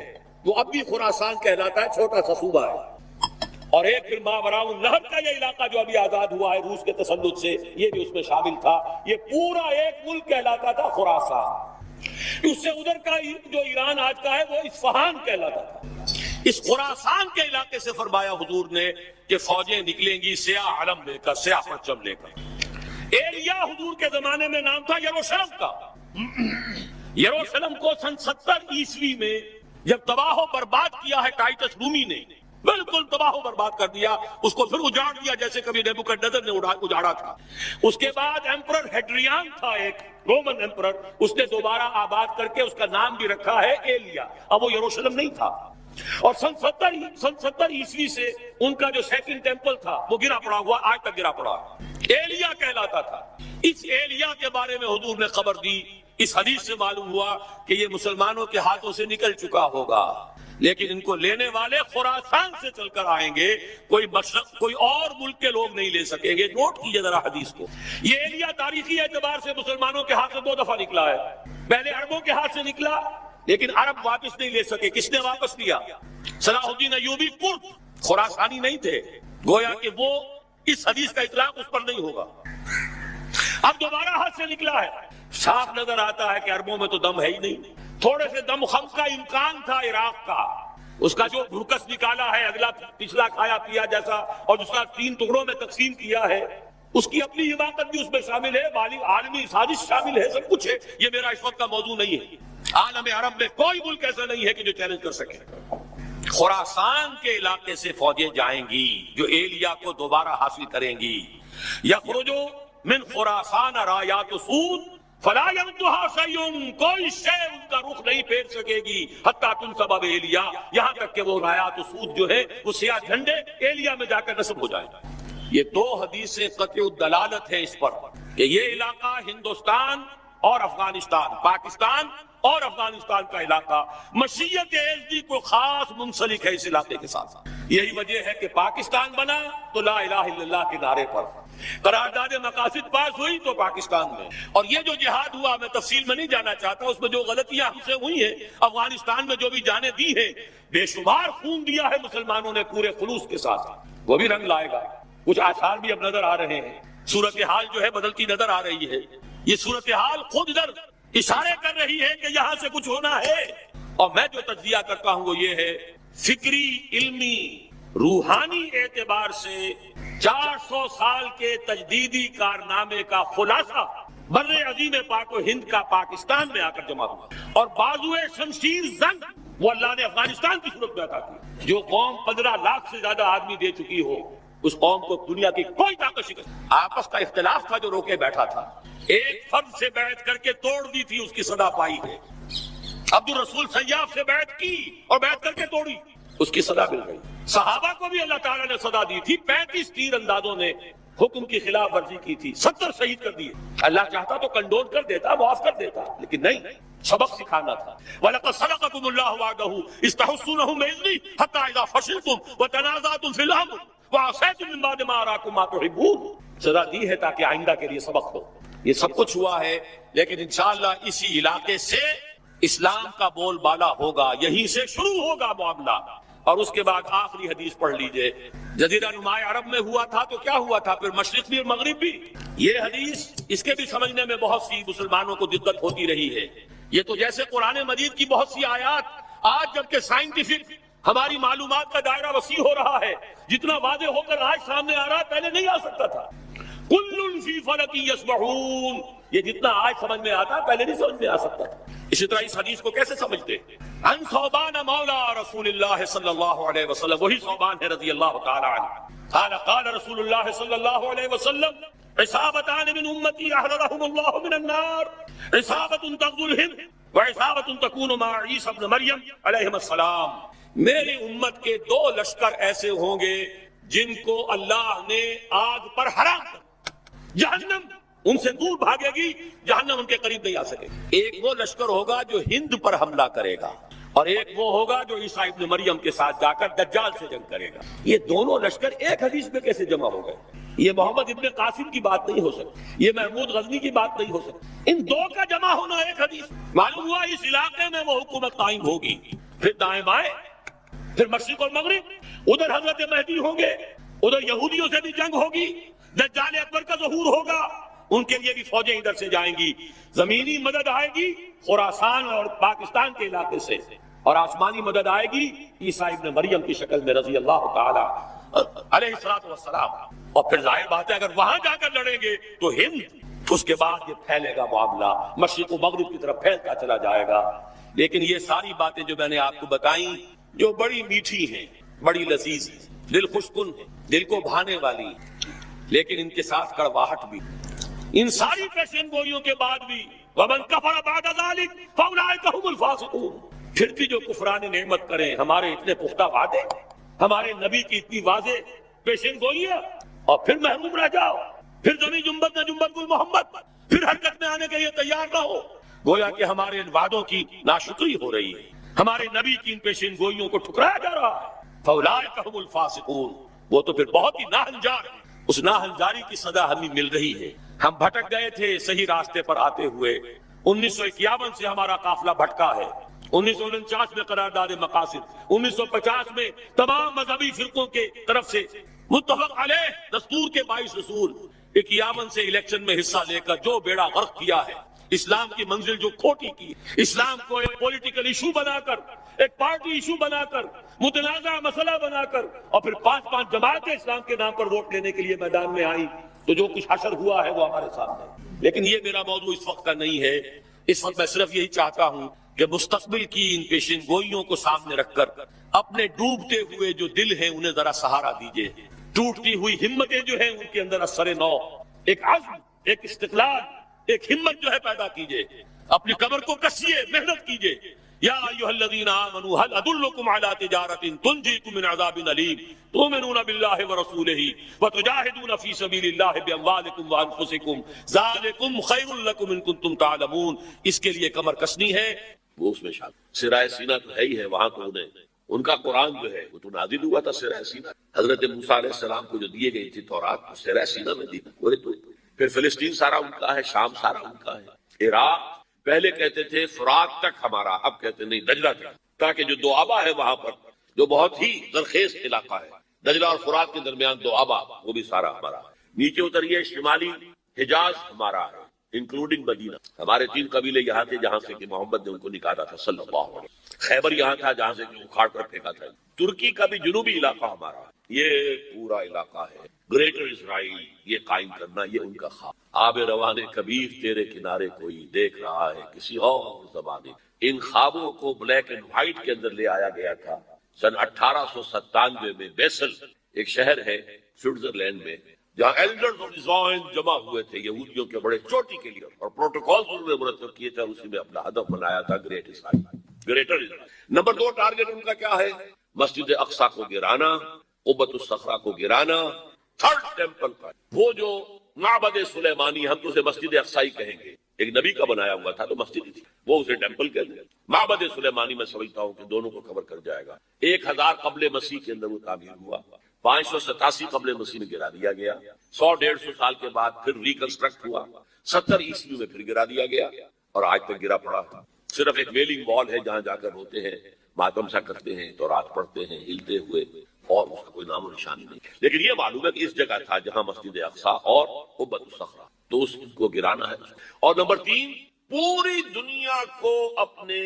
وہ اب بھی خراسان کہلاتا ہے، چھوٹا سا صوبہ ہے، اور ایک پھر ماوراء النہر کا یہ علاقہ جو ابھی آزاد ہوا ہے روس کے تسلط سے، یہ بھی اس میں شامل تھا۔ یہ پورا ایک ملک کہلاتا تھا خراسان۔ اس سے ادھر کا جو ایران آج کا ہے وہ اصفہان کہلاتا تھا۔ اس خراسان کے علاقے سے فرمایا حضور نے کہ فوجیں نکلیں گی سیاہ علم لے کر، سیاہ پرچم لے کر۔ ایلیا حضور کے زمانے میں نام تھا یروشلم کا۔ یروشلم کو سن 70 عیسوی میں جب تباہ و برباد کیا ہے ٹائٹس رومی نے، بالکل تباہ و برباد کر دیا، اس کو پھر اجاڑ دیا جیسے کبھی نیبوکڈنیزر نے اجاڑا تھا۔ اس کے بعد ایمپرر ہیڈریان تھا، ایک رومن ایمپرر، اس نے دوبارہ آباد کر کے اس کا نام بھی رکھا ہے ایلیا۔ اب وہ یروشلم نہیں تھا، اور سن 70 عیسوی سے ان کا جو سیکنڈ ٹیمپل تھا وہ گرا پڑا ہوا، آج تک گرا پڑا، ایلیا کہلاتا تھا۔ اس ایلیا کے بارے میں حضور نے خبر دی۔ اس حدیث سے معلوم ہوا کہ یہ مسلمانوں کے ہاتھوں سے نکل چکا ہوگا، لیکن ان کو لینے والے خراسان سے چل کر آئیں گے، کوئی اور ملک کے لوگ نہیں لے سکیں گے۔ نوٹ کیجئے ذرا حدیث کو۔ یہ ایلیا تاریخی اعتبار سے مسلمانوں کے ہاتھ سے 2 دفعہ نکلا ہے۔ پہلے عربوں کے ہاتھ سے نکلا، لیکن عرب واپس نہیں لے سکے۔ کس نے واپس لیا؟ صلاح الدین ایوبی کرد، خراسانی نہیں تھے، گویا کہ وہ اس حدیث کا اطلاق اس پر نہیں ہوگا۔ اب دوبارہ ہاتھ سے نکلا ہے، صاف نظر آتا ہے کہ عربوں میں تو دم ہے ہی نہیں۔ تھوڑے سے دم خم کا امکان تھا عراق کا، اس کا جو بھوکس نکالا ہے، اگلا پچھلا کھایا پیا جیسا، اور جس کا 3 ٹکڑوں میں تقسیم کیا ہے، اس کی اپنی حماقت بھی اس میں شامل ہے، عالمی سازش شامل ہے، سب کچھ ہے۔ یہ میرا اس وقت کا موضوع نہیں ہے۔ عالم عرب میں کوئی ملک ایسا نہیں ہے کہ جو چیلنج کر سکے۔ خراسان کے علاقے سے فوجیں جائیں گی جو ایلیا کو دوبارہ حاصل کریں گی۔ یخرجو من خراسان رایات سود فلا يمدها شيء، کوئی شے ان کا رخ نہیں پھیر سکے گی، حتیٰ تنصب بإیلیا، یہاں تک کہ وہ رایات و سود جو ہے وہ سیاہ جھنڈے ایلیا میں جا کر نصب ہو جائیں۔ یہ دو حدیثیں قطع الدلالت ہیں اس پر کہ یہ علاقہ ہندوستان اور افغانستان، پاکستان اور افغانستان کا علاقہ مشیت ایزدی کو خاص منسلک ہے اس علاقے کے ساتھ۔ یہی وجہ ہے کہ پاکستان بنا تو لا الہ الا اللہ کے نعرے پر، قرارداد مقاصد پاس ہوئی تو پاکستان میں، اور یہ جو جہاد ہوا میں تفصیل میں نہیں جانا چاہتا، اس میں جو غلطیاں ہم سے ہوئی ہیں، افغانستان میں جو بھی جانیں دی ہیں، بے شمار خون دیا ہے مسلمانوں نے پورے خلوص کے ساتھ، وہ بھی رنگ لائے گا۔ کچھ آثار بھی اب نظر آ رہے ہیں، صورتحال جو ہے بدلتی نظر آ رہی ہے۔ یہ صورتحال خود ادھر اشارے کر رہی ہے کہ یہاں سے کچھ ہونا ہے، اور میں جو تجزیہ کرتا ہوں وہ یہ ہے، فکری، علمی، روحانی اعتبار سے 400 سال کے تجدیدی کارنامے کا خلاصہ بر عظیم پاک و ہند کا پاکستان میں آ کر جمع ہوا، اور بازوئے شمشیر زنگ وہ اللہ نے افغانستان کی صورت میں عطا کی۔ جو قوم 15 لاکھ سے زیادہ آدمی دے چکی ہو، اس قوم کو دنیا کی کوئی طاقت شکست، آپس کا اختلاف تھا جو روکے بیٹھا تھا، ایک فرد سے بیعت کر کے توڑ دی تھی، اس کی صدا پائی ہے۔ عبد الرسول سیاف سے بیعت کی اور بیعت کر کے توڑی، اس کی صدا مل گئی۔ صحابہ کو بھی اللہ تعالیٰ نے صدا دی تھی، 35 تیر اندازوں نے حکم کی خلاف ورزی کی تھی، 70 شہید کر دیے۔ اللہ چاہتا تو کنڈول کر دیتا، معاف کر دیتا، لیکن نہیں، سبق سکھانا تھا۔ وَلَقَدْ صَدَقَكُمُ اللَّهُ وَعْدَهُ إِذْ تَحُسُّونَهُم بِإِذْنِهِ حَتَّىٰ إِذَا فَشِلْتُمْ وَتَنَازَعْتُمْ فِي الْأَمْرِ وَعَصَيْتُم مِّن بَعْدِ مَا أَرَاكُم مَّا تُحِبُّونَ۔ سزا دی ہے تاکہ آئندہ کے لیے سبق ہو۔ یہ سب کچھ ہوا ہے، لیکن انشاءاللہ اسی علاقے سے اسلام کا بول بالا ہوگا، یہیں سے شروع ہوگا معاملہ۔ اور اس کے بعد آخری حدیث پڑھ لیجئے، جزیرہ نماء عرب میں ہوا تھا تو کیا ہوا تھا، پھر مشرق بھی اور مغرب بھی۔ یہ حدیث، اس کے بھی سمجھنے میں بہت سی مسلمانوں کو دقت ہوتی رہی ہے۔ یہ تو جیسے قرآن مجید کی بہت سی آیات آج جبکہ سائنٹیفک ہماری معلومات کا دائرہ وسیع ہو رہا ہے، جتنا واضح ہو کر آج سامنے آ رہا ہے، پہلے نہیں آ سکتا تھا۔ کل فی فلک یسبحون، یہ جتنا آج سمجھ میں آتا پہلے نہیں سمجھ میں آ سکتا تھا۔ اسی طرح اس حدیث کو کیسے سمجھتے؟ ان ثوبان مولا رسول اللہ صلی اللہ علیہ وسلم، وہی ثوبان ہے رضی اللہ تعالی عنہ، قال رسول اللہ صلی اللہ علیہ وسلم عصابتان من امتی احررهم اللہ من النار، عصابت تغزو الہند وعصابت تکون مع عیسی ابن مریم علیہ السلام۔ میری امت کے 2 لشکر ایسے ہوں گے جن کو اللہ نے آگ پر حرام کر، جہنم ان سے دور بھاگے گی، جہنم ان کے قریب نہیں آ سکے گی۔ ایک وہ لشکر ہوگا جو ہند پر حملہ کرے گا، اور ایک وہ ہوگا جو عیسیٰ ابن مریم کے ساتھ جا کر دجال سے جنگ کرے گا۔ یہ دونوں لشکر ایک حدیث میں کیسے جمع ہو گئے؟ یہ محمد ابن قاسم کی بات نہیں ہو سکتی، یہ محمود غزنی کی بات نہیں ہو سکتی، ان 2 کا جمع ہونا ایک حدیث۔ معلوم ہوا اس علاقے میں وہ حکومت قائم ہوگی، پھر دائیں بائیں، پھر مشرق اور مغرب، ادھر حضرت مہدی ہوں گے، ادھر یہودیوں سے بھی جنگ ہوگی، دجال اکبر کا ظہور ہوگا، ان کے لیے بھی فوجیں ادھر سے جائیں گی، زمینی مدد آئے گی خراسان اور پاکستان کے علاقے سے، اور آسمانی مدد آئے گی عیسیٰ ابن مریم کی شکل میں رضی اللہ تعالی علیہ السلام۔ اور پھر ظاہر بات ہے اگر وہاں جا کر لڑیں گے تو ہند، اس کے بعد یہ پھیلے گا معاملہ، مشرق و مغرب کی طرف پھیلتا چلا جائے گا۔ لیکن یہ ساری باتیں جو میں نے آپ کو بتائیں، جو بڑی میٹھی ہیں، بڑی لذیذ ہیں، دل خوشکن ہیں، دل کو بھانے والی ہیں، لیکن ان کے ساتھ کڑواہٹ بھی۔ ان ساری پیشن گوئیوں کے بعد بھی وَمَنْ كَفَرَ بَعْدَ ذَلِكَ فَأُولَٰئِكَ هُمُ الْفَاسِقُونَ، پھر بھی جو کفران نعمت کریں، ہمارے اتنے پختہ وعدے، ہمارے نبی کی اتنی واضح پیشن گوئیاں، اور پھر محروم رہ جاؤ، پھر زمین جنبت نہ جنبت گل محمد، پھر حرکت میں آنے کے لیے تیار نہ ہو، گویا کہ ہمارے ان وعدوں کی ناشکری ہو رہی ہے، ہمارے نبی کی ان پیشن گوئیوں کو ٹھکرایا جا رہا ہے۔ فَأُولَٰئِكَ هُمُ الْفَاسِقُونَ، وہ تو پھر بہت ہی ناہنجار ہیں، اس ناہنجاری کی سزا ہمیں مل رہی ہے۔ ہم بھٹک گئے تھے صحیح راستے پر آتے ہوئے، 1951 سے ہمارا قافلہ بھٹکا ہے، 1949 میں قرارداد مقاصد، 1950 میں تمام مذہبی فرقوں کے طرف سے متفق علیہ دستور کے 22 اصول، 51 سے الیکشن میں حصہ لے کر جو بیڑا غرق کیا ہے، اسلام کی منزل جو کھوٹی کی، اسلام کو ایک پولیٹیکل ایشو بنا کر، ایک پارٹی ایشو بنا کر، متنازع مسئلہ بنا کر، اور پھر 5 جماعتیں اسلام کے نام پر ووٹ لینے کے لیے میدان میں آئی، تو جو کچھ حشر ہوا ہے وہ ہمارے سامنے۔ لیکن یہ میرا موضوع اس وقت کا نہیں ہے، اس وقت میں صرف یہی چاہتا ہوں کہ مستقبل کی ان پیشن گوئیوں کو سامنے رکھ کر اپنے ڈوبتے ہوئے جو دل ہیں انہیں ذرا سہارا دیجیے، ٹوٹتی ہوئی ہمتیں جو ہیں ان کے اندر اثر نو، ایک عزم، ایک استقلال، ایک ہمت جو ہے پیدا کیجئے، اپنی کمر کو کسیے، محنت کیجئے. یا ایھا الذین آمنوا هل ادلکم علی تجارۃ تنجیکم من عذاب الیم تؤمنون باللہ ورسولہ وتجاہدون فی سبیل اللہ باموالکم وانفسکم ذالکم خیر لکم ان کنتم تعلمون. اس کے لیے کمر کسنی ہے، وہ اس میں شامل. سرائے سینہ تو ہے ہی ہے، وہاں تو انہیں ان کا قرآن جو ہے وہ تو نازل ہوا تھا سرائے سینہ. حضرت موسیٰ علیہ السلام کو جو دیے گئی تھی تورات سرائے سینہ میں دی. پھر فلسطین سارا ان کا ہے، شام سارا ان کا ہے. عراق پہلے کہتے تھے فرات تک ہمارا، اب کہتے نہیں دجلہ تک، تاکہ جو دوآبا ہے وہاں پر جو بہت ہی زرخیز علاقہ ہے، دجلہ اور فرات کے درمیان دوآبا، وہ بھی سارا ہمارا. نیچے اتریے شمالی حجاز ہمارا ہے انکلوڈنگ مدینہ. ہمارے 3 قبیلے یہاں تھے جہاں سے کہ محمد نے ان کو نکالا تھا صلی اللہ علیہ وسلم. خیبر یہاں تھا جہاں سے اکھاڑ کر پھینکا تھا. ترکی کا بھی جنوبی علاقہ ہمارا، یہ پورا علاقہ ہے. گریٹر اسرائیل یہ قائم کرنا یہ ان کا خواب. آب روان کبیر تیرے کنارے کوئی دیکھ رہا ہے کسی اور زمانے. ان خوابوں کو بلیک اینڈ وائٹ کے اندر لے آیا گیا تھا سن 1897 میں. بیسل ایک شہر ہے سوئٹزرلینڈ میں جہاں ایلڈرز آف ڈیزائن جمع ہوئے تھے یہودیوں کے بڑے چوٹی کے لیے، اور پروٹوکول انہوں نے مرتب کیے تھے، اسی میں اپنا ہدف بنایا تھا گریٹ اسرائیل، گریٹر اسرائیل. نمبر 2 ٹارگٹ ان کا کیا ہے؟ مسجد اقصی کو گرانا، قبۃ الصخرہ کو گرانا. 3rd ٹیمپل کا وہ جو معبد سلیمانی، ہم تو اسے مسجد اقصی کہیں گے، ایک نبی کا بنایا ہوا تھا تو مسجد ہی تھی، وہ اسے ٹیمپل کہتے ہیں. معبد سلیمانی میں سمجھتا ہوں کہ دونوں کو کور کر جائے گا. 1000 قبل مسیح کے اندر وہ تعمیر ہوا، 587 قبل مسیح میں گرا دیا گیا. 100-150 سال کے بعد پھر ریکنسٹرکٹ ہوا. 70 عیسوی میں پھر گرا دیا گیا اور آج تک گرا پڑا. صرف ایک ویلنگ وال ہے جہاں جا کر ہوتے ہیں، ماتم سا کرتے ہیں، تورات پڑھتے ہیں ہلتے ہوئے، اور اس کا کوئی نام و نشان نہیں. لیکن یہ معلوم ہے کہ اس جگہ تھا جہاں مسجد اقصی اور قبۃ الصخرہ، تو اس کو گرانا ہے. اور نمبر 3 پوری دنیا کو اپنے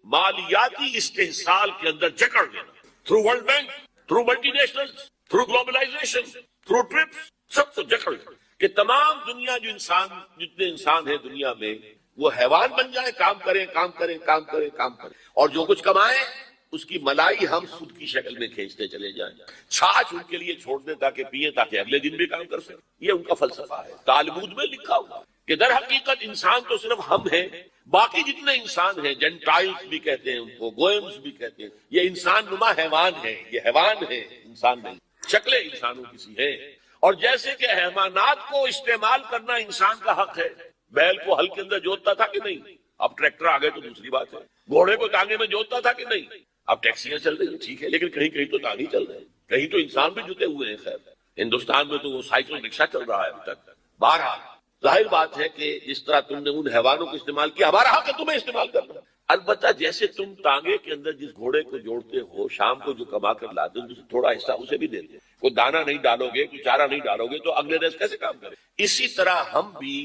مالیاتی استحصال کے اندر جکڑ دینا، through world bank, through multinational, through globalisation, through TRIPS, سب کو جکڑ دینا کہ تمام دنیا جو انسان، جتنے انسان ہیں دنیا میں، وہ حیوان بن جائیں، کام کریں کام کریں کام کریں کام کریں، اور جو کچھ کمائیں اس کی ملائی ہم سود کی شکل میں کھینچتے چلے جائیں. چھاچھ ان کے لیے چھوڑ دیں تاکہ پیئیں، تاکہ اگلے دن بھی کام کر سکیں. یہ ان کا فلسفہ ہے. تالمود میں لکھا ہوا کہ در حقیقت انسان تو صرف ہم ہیں، باقی جتنے انسان ہیں، جنٹائلز بھی کہتے ہیں ان کو، گوئمز بھی کہتے ہیں، یہ انسان نما حیوان ہیں، یہ حیوان ہیں، انسان نہیں. شکلیں انسانوں کی سی ہیں. اور جیسے کہ حیوانات کو استعمال کرنا انسان کا حق ہے. بیل کو ہل کے اندر جوتتا تھا کہ نہیں؟ اب ٹریکٹر آ گئے تو دوسری بات ہے. گھوڑے کو ٹانگے میں جوتتا تھا کہ نہیں؟ اب ٹیکسیاں چل رہی ہیں، ٹھیک ہے، لیکن کہیں کہیں تو ٹانگے چل رہے ہیں، کہیں تو انسان بھی جتے ہوئے ہیں. خیر ہندوستان میں تو وہ سائیکل رکشا چل رہا ہے ابھی تک. بہرحال ظاہر بات ہے کہ جس طرح تم نے ان حیوانوں کو استعمال کیا، ہمارا حق ہے تمہیں استعمال کرنا. البتہ جیسے تم ٹانگے کے اندر جس گھوڑے کو جوڑتے ہو، شام کو جو کما کر لاتے ہو، تھوڑا حصہ اسے بھی دیتے. کوئی دانا نہیں ڈالو گے، کوئی چارہ نہیں ڈالو گے تو اگلے روز کیسے کام کرے؟ اسی طرح ہم بھی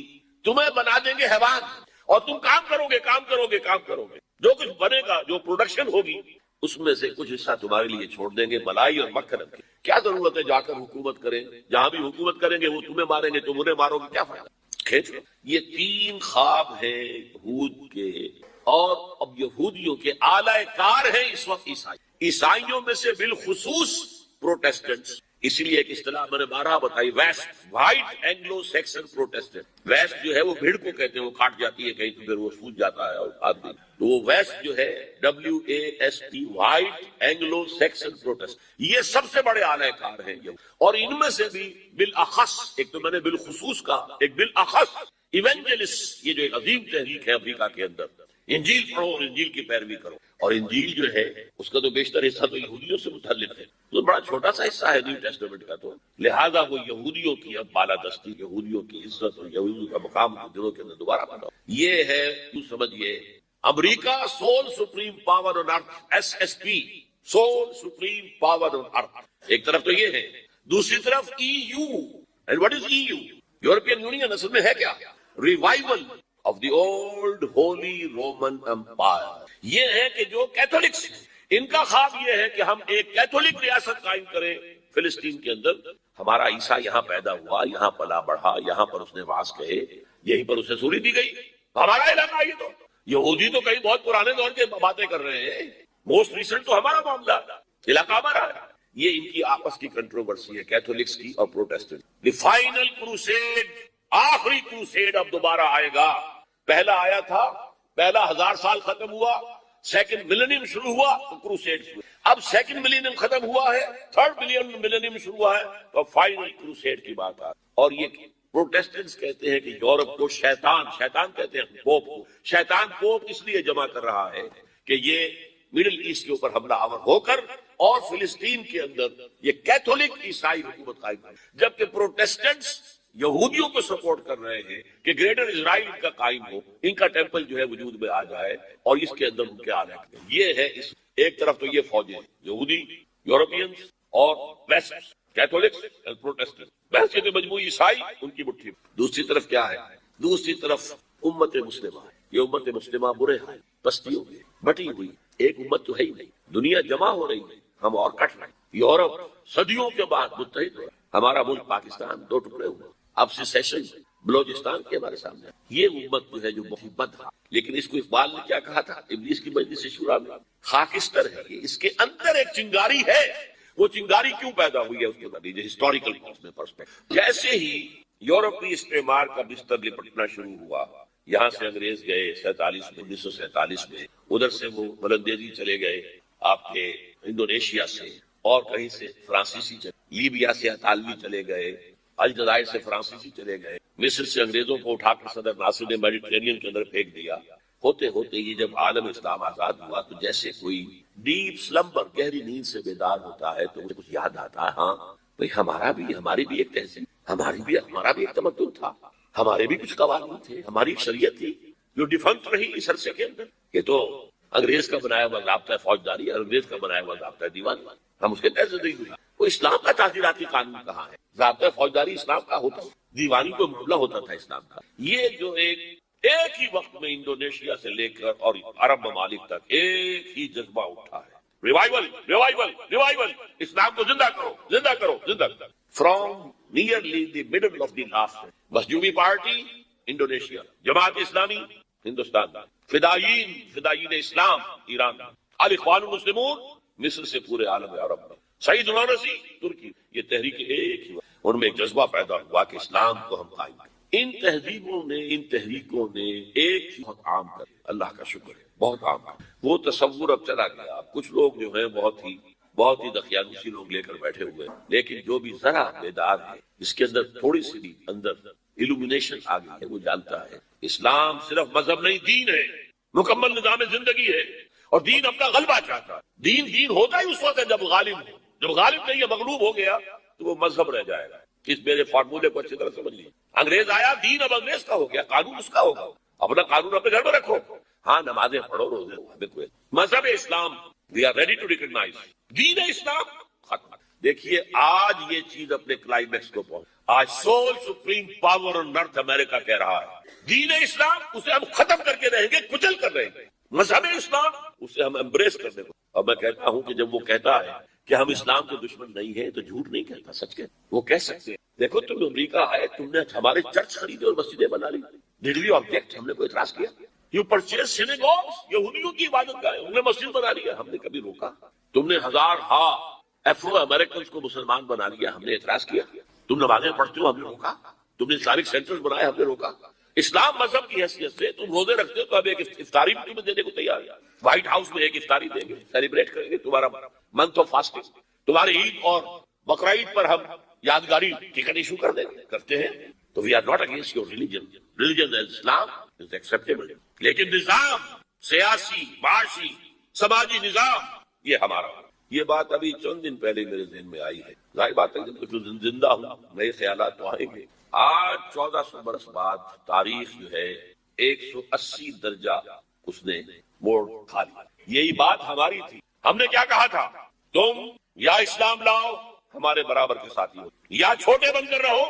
تمہیں بنا دیں گے حیوان، اور تم کام کرو گے کام کرو گے کام کرو گے. جو کچھ بنے گا، جو پروڈکشن ہوگی، اس میں سے کچھ حصہ تمہارے لیے چھوڑ دیں گے، ملائی اور مکھن کی. کیا ضرورت ہے جا کر حکومت کریں؟ جہاں بھی حکومت کریں گے وہ تمہیں ماریں گے، تم انہیں مارو گے، کیا فائدہ؟ کھینچ لو. یہ 3 خواب ہیں یہود کے، اور اب یہودیوں کے اعلی کار ہیں اس وقت عیسائیوں میں سے بالخصوص پروٹیسٹنٹس. اسی لیے ایک اصطلاح میں نے 12 بتائی، ویسٹ، وائٹ اینگلو سیکسن پروٹیسٹنٹ. ویسٹ جو ہے وہ بھیڑ کو کہتے ہیں، وہ کاٹ جاتی ہے کہیں تو پھر وہ سوج جاتا ہے اور آدمی، تو وہ ویسٹ جو ہے WAST، white Anglo Saxon protest, یہ سب سے بڑے اعلی کار ہیں یہ. اور ان میں سے بھی بالاخص، ایک تو میں نے بالخصوص کا، ایک بالاخص ایونجلسٹ، یہ جو ایک عظیم تحریک ہے افریقہ کے اندر. انجیل پڑھو اور انجیل کی پیروی کرو. اور انجیل جو ہے اس کا تو بیشتر حصہ تو یہودیوں سے متعلق ہے، تو بڑا چھوٹا سا حصہ ہے نیو ٹیسٹمنٹ کا. تو لہذا وہ یہودیوں کی اب بالادستی، یہودیوں کی عزت اور یہودیوں کا مقام دلوں کے اندر دوبارہ بناؤ. یہ ہے تو سمجھئے امریکہ sole supreme power on earth, SSP، sole supreme power on earth. ایک طرف تو یہ ہے، دوسری طرف EU. And what is EU؟ European Union اصل میں ہے کیا؟ Revival of the old Holy Roman Empire. یہ ہے کہ جو کیتھولکس ہیں، ان کا خواب یہ ہے کہ ہم ایک کیتھولک ریاست قائم کریں فلسطین کے اندر. ہمارا عیسیٰ یہاں پیدا ہوا، یہاں پلا بڑھا، یہاں پر اس نے واس کہے، یہیں پر اسے سوری دی گئی. ہمارا علاقہ یہ تو یہودی تو کئی بہت پرانے دور کے باتیں کر رہے ہیں، موسٹ ریسنٹ تو ہمارا معاملہ، علاقہ ہمارا ہے. یہ ان کی آپس کی کنٹروورسی ہے، کیتھولکس کی اور پروٹیسٹنٹ. دی فائنل کروسیڈ آخری کروسیڈ اب دوبارہ آئے گا. پہلا آیا تھا، پہلا 1000 سال ختم ہوا، سیکنڈ ملینیم شروع ہوا تو کروسیڈ ہوئے. اب سیکنڈ ملینیم ختم ہوا ہے، تھرڈ ملینیم شروع ہوا ہے تو فائنل کروسیڈ کی بات آ. اور یہ پروٹیسٹنٹس کہتے ہیں کہ یورپ کو شیطان کہتے ہیں پوپ کو. شیطان پوپ اس لیے جمع کر رہا ہے کہ یہ مڈل ایسٹ کے اوپر حملہ آور ہو کر اور فلسطین کے اندر یہ کیتھولک عیسائی حکومت قائم ہے، جبکہ پروٹیسٹنٹس یہودیوں کو سپورٹ کر رہے ہیں کہ گریٹر اسرائیل ان کا قائم ہو، ان کا ٹیمپل جو ہے وجود میں آ جائے اور اس کے اندر ان کے آ رہے. یہ ہے اس ایک طرف تو یہ فوجیں یہودی، یورپینز اور ویسٹ، کیتھولکس اور پروٹیسٹنٹ، بحث کے مجموعی عیسائی ان کی مٹھی. دوسری طرف کیا ہے؟ دوسری طرف امت مسلمہ ہے. یہ امت مسلمہ برے حال بستیوں میں بٹی ہوئی ایک امت تو ہے ہی نہیں. دنیا جمع ہو رہی ہے، ہم اور کٹ رہے ہیں. یورپ صدیوں کے بعد متحد ہوا، ہمارا ملک پاکستان 2 ٹکڑے ہوئے. اب سیسیشن بلوچستان کے ہمارے سامنے. یہ امت جو ہے جو بہت بد ہے، لیکن اس کو اقبال نے کیا کہا تھا ابلیس کی مجلس شورا میں؟ خاکستر ہے یہ، اس کے اندر ایک چنگاری ہے. وہ چنگاری کیوں پیدا ہوئی ہے اس کے نتیجے ہسٹوریکل پرسپیکٹو. جیسے ہی یورپی استعمار کا بستر لپٹنا شروع ہوا، یہاں سے انگریز گئے 1947 میں، ادھر سے وہ بلندیزی چلے گئے آپ کے انڈونیشیا سے، اور کہیں سے فرانسیسی چلے، لیبیا سے اطالوی چلے گئے، الجزائر سے فرانسیسی چلے گئے، مصر سے انگریزوں کو اٹھا کر صدر ناصر نے میڈیٹرینین کے اندر پھینک دیا. ہوتے ہوتے یہ جب عالم اسلام آزاد ہوا تو جیسے کوئی ڈیپ سلمبر، گہری نیند سے بیدار ہوتا ہے تو مجھے کچھ یاد آتا ہے، ہاں بھئی ہماری بھی ایک تہذیب، ہمارا بھی ایک تمدن تھا، ہمارے بھی کچھ قوانین تھے، ہماری ایک شریعت تھی جو ڈیفنکٹ رہی اس عرصے کے اندر. یہ تو انگریز کا بنایا ہوا ضابطہ فوجداری اور انگریز کا بنایا ہوا ضابطہ دیوان، ہم اس کے تحت زندگی ہوئی. وہ اسلام کا تعزیراتی قانون کہاں ہے؟ ضابطہ فوجداری اسلام کا ہوتا، دیوانی کو مقابلہ ہوتا تھا اسلام کا. یہ جو ایک ہی وقت میں انڈونیشیا سے لے کر اور عرب ممالک تک ایک ہی جذبہ اٹھا ہے، ریوائول، اسلام کو زندہ کرو. From nearly the middle of the last, مسجوبی پارٹی انڈونیشیا، جماعت اسلامی ہندوستان، فدائین اسلام ایران، الاخوان المسلمون مصر سے پورے عالم عرب میں، سعید النورسی ترکی. یہ تحریک ایک ہی، ان میں ایک جذبہ پیدا ہوا کہ اسلام کو ہم قائم کریں. ان تہذیبوں نے، ان تحریکوں نے ایک ہی بہت عام کر، اللہ کا شکر ہے بہت عام کر. وہ تصور اب چلا گیا. کچھ لوگ جو ہیں بہت ہی دقیانوسی لوگ لے کر بیٹھے ہوئے، لیکن جو بھی ذرا بیدار ہے، اس کے اندر تھوڑی سی بھی اندر ایلومینیشن آ گئی ہے، وہ جانتا ہے اسلام صرف مذہب نہیں، دین ہے، مکمل نظام زندگی ہے. اور دین اپنا غلبہ چاہتا ہے. دین ہوتا ہی اس وقت ہے جب غالب ہو. جب غالب نہیں ہے، مغلوب ہو گیا تو وہ مذہب رہ جائے گا. اس میرے فارمولے کو اچھی طرح سمجھ لیجیے. انگریز آیا، دین اب انگریز کا ہو گیا، قانون اس کا ہوگا. اپنا قانون اپنے گھر میں رکھو، ہاں نمازیں پڑھو، روزے. مذہب اسلام we are ready to recognise. دین اسلام ختم. دیکھیے آج یہ چیز اپنے کلائمیکس کو پہنچ. آج سول سپریم پاور اور نارتھ امریکہ کہہ رہا ہے دین اسلام اسے ہم ختم کر کے رہیں گے، کچل کر رہیں گے. مذہب اسلام اسے ہم امبریس کرنے کو. اور میں کہتا ہوں کہ جب وہ کہتا ہے کہ ہم اسلام کے دشمن نہیں ہیں تو جھوٹ نہیں کہتا، سچ کہتا. وہ کہہ سکتے ہیں دیکھو تم امریکہ آئے، تم نے ہمارے چرچ خریدے اور مسجدیں بنا لی. Did we object? ہم نے کوئی اعتراض کیا؟ یو پرچیز سینیگوگز، یہودیوں کی عبادت گاہیں، انہوں نے مسجد بنا لیا، ہم نے کبھی روکا؟ تم نے ہزارہا افرو امریکنز کو مسلمان بنا لیا، ہم نے اعتراض کیا؟ تم نمازیں پڑھتے ہو، ہم نے روکا؟ تم نے اسلامک سینٹرز بنائے، ہم نے روکا؟ اسلام مذہب کی حیثیت سے تم روزے رکھتے ہو تو اب ایک افطاری بھی تمہیں دینے کو تیار ہے. وائٹ ہاؤس میں ایک افطاری دیں گے، سیلیبریٹ کریں گے تمہارا منتھ آف فاسٹنگ. تمہارے عید اور بقرہ عید پر ہم یادگاری ٹکٹ ایشو کر دیں گے، کرتے ہیں. تو we are not against your religion Islam is acceptable. لیکن نظام، سیاسی، معاشی، سماجی نظام یہ ہمارا. یہ بات ابھی چند دن پہلے میرے ذہن میں آئی ہے. ظاہر بات ہے جب کچھ زندہ ہوں نئے خیالات تو آئیں گے. آج 1400 برس بعد تاریخ جو ہے 180 درجہ اس نے موڑ کھا لیا. یہی بات ہماری تھی. ہم نے کیا کہا تھا؟ تم یا اسلام لاؤ، ہمارے برابر کے ساتھی ہو، یا چھوٹے بن کر رہو،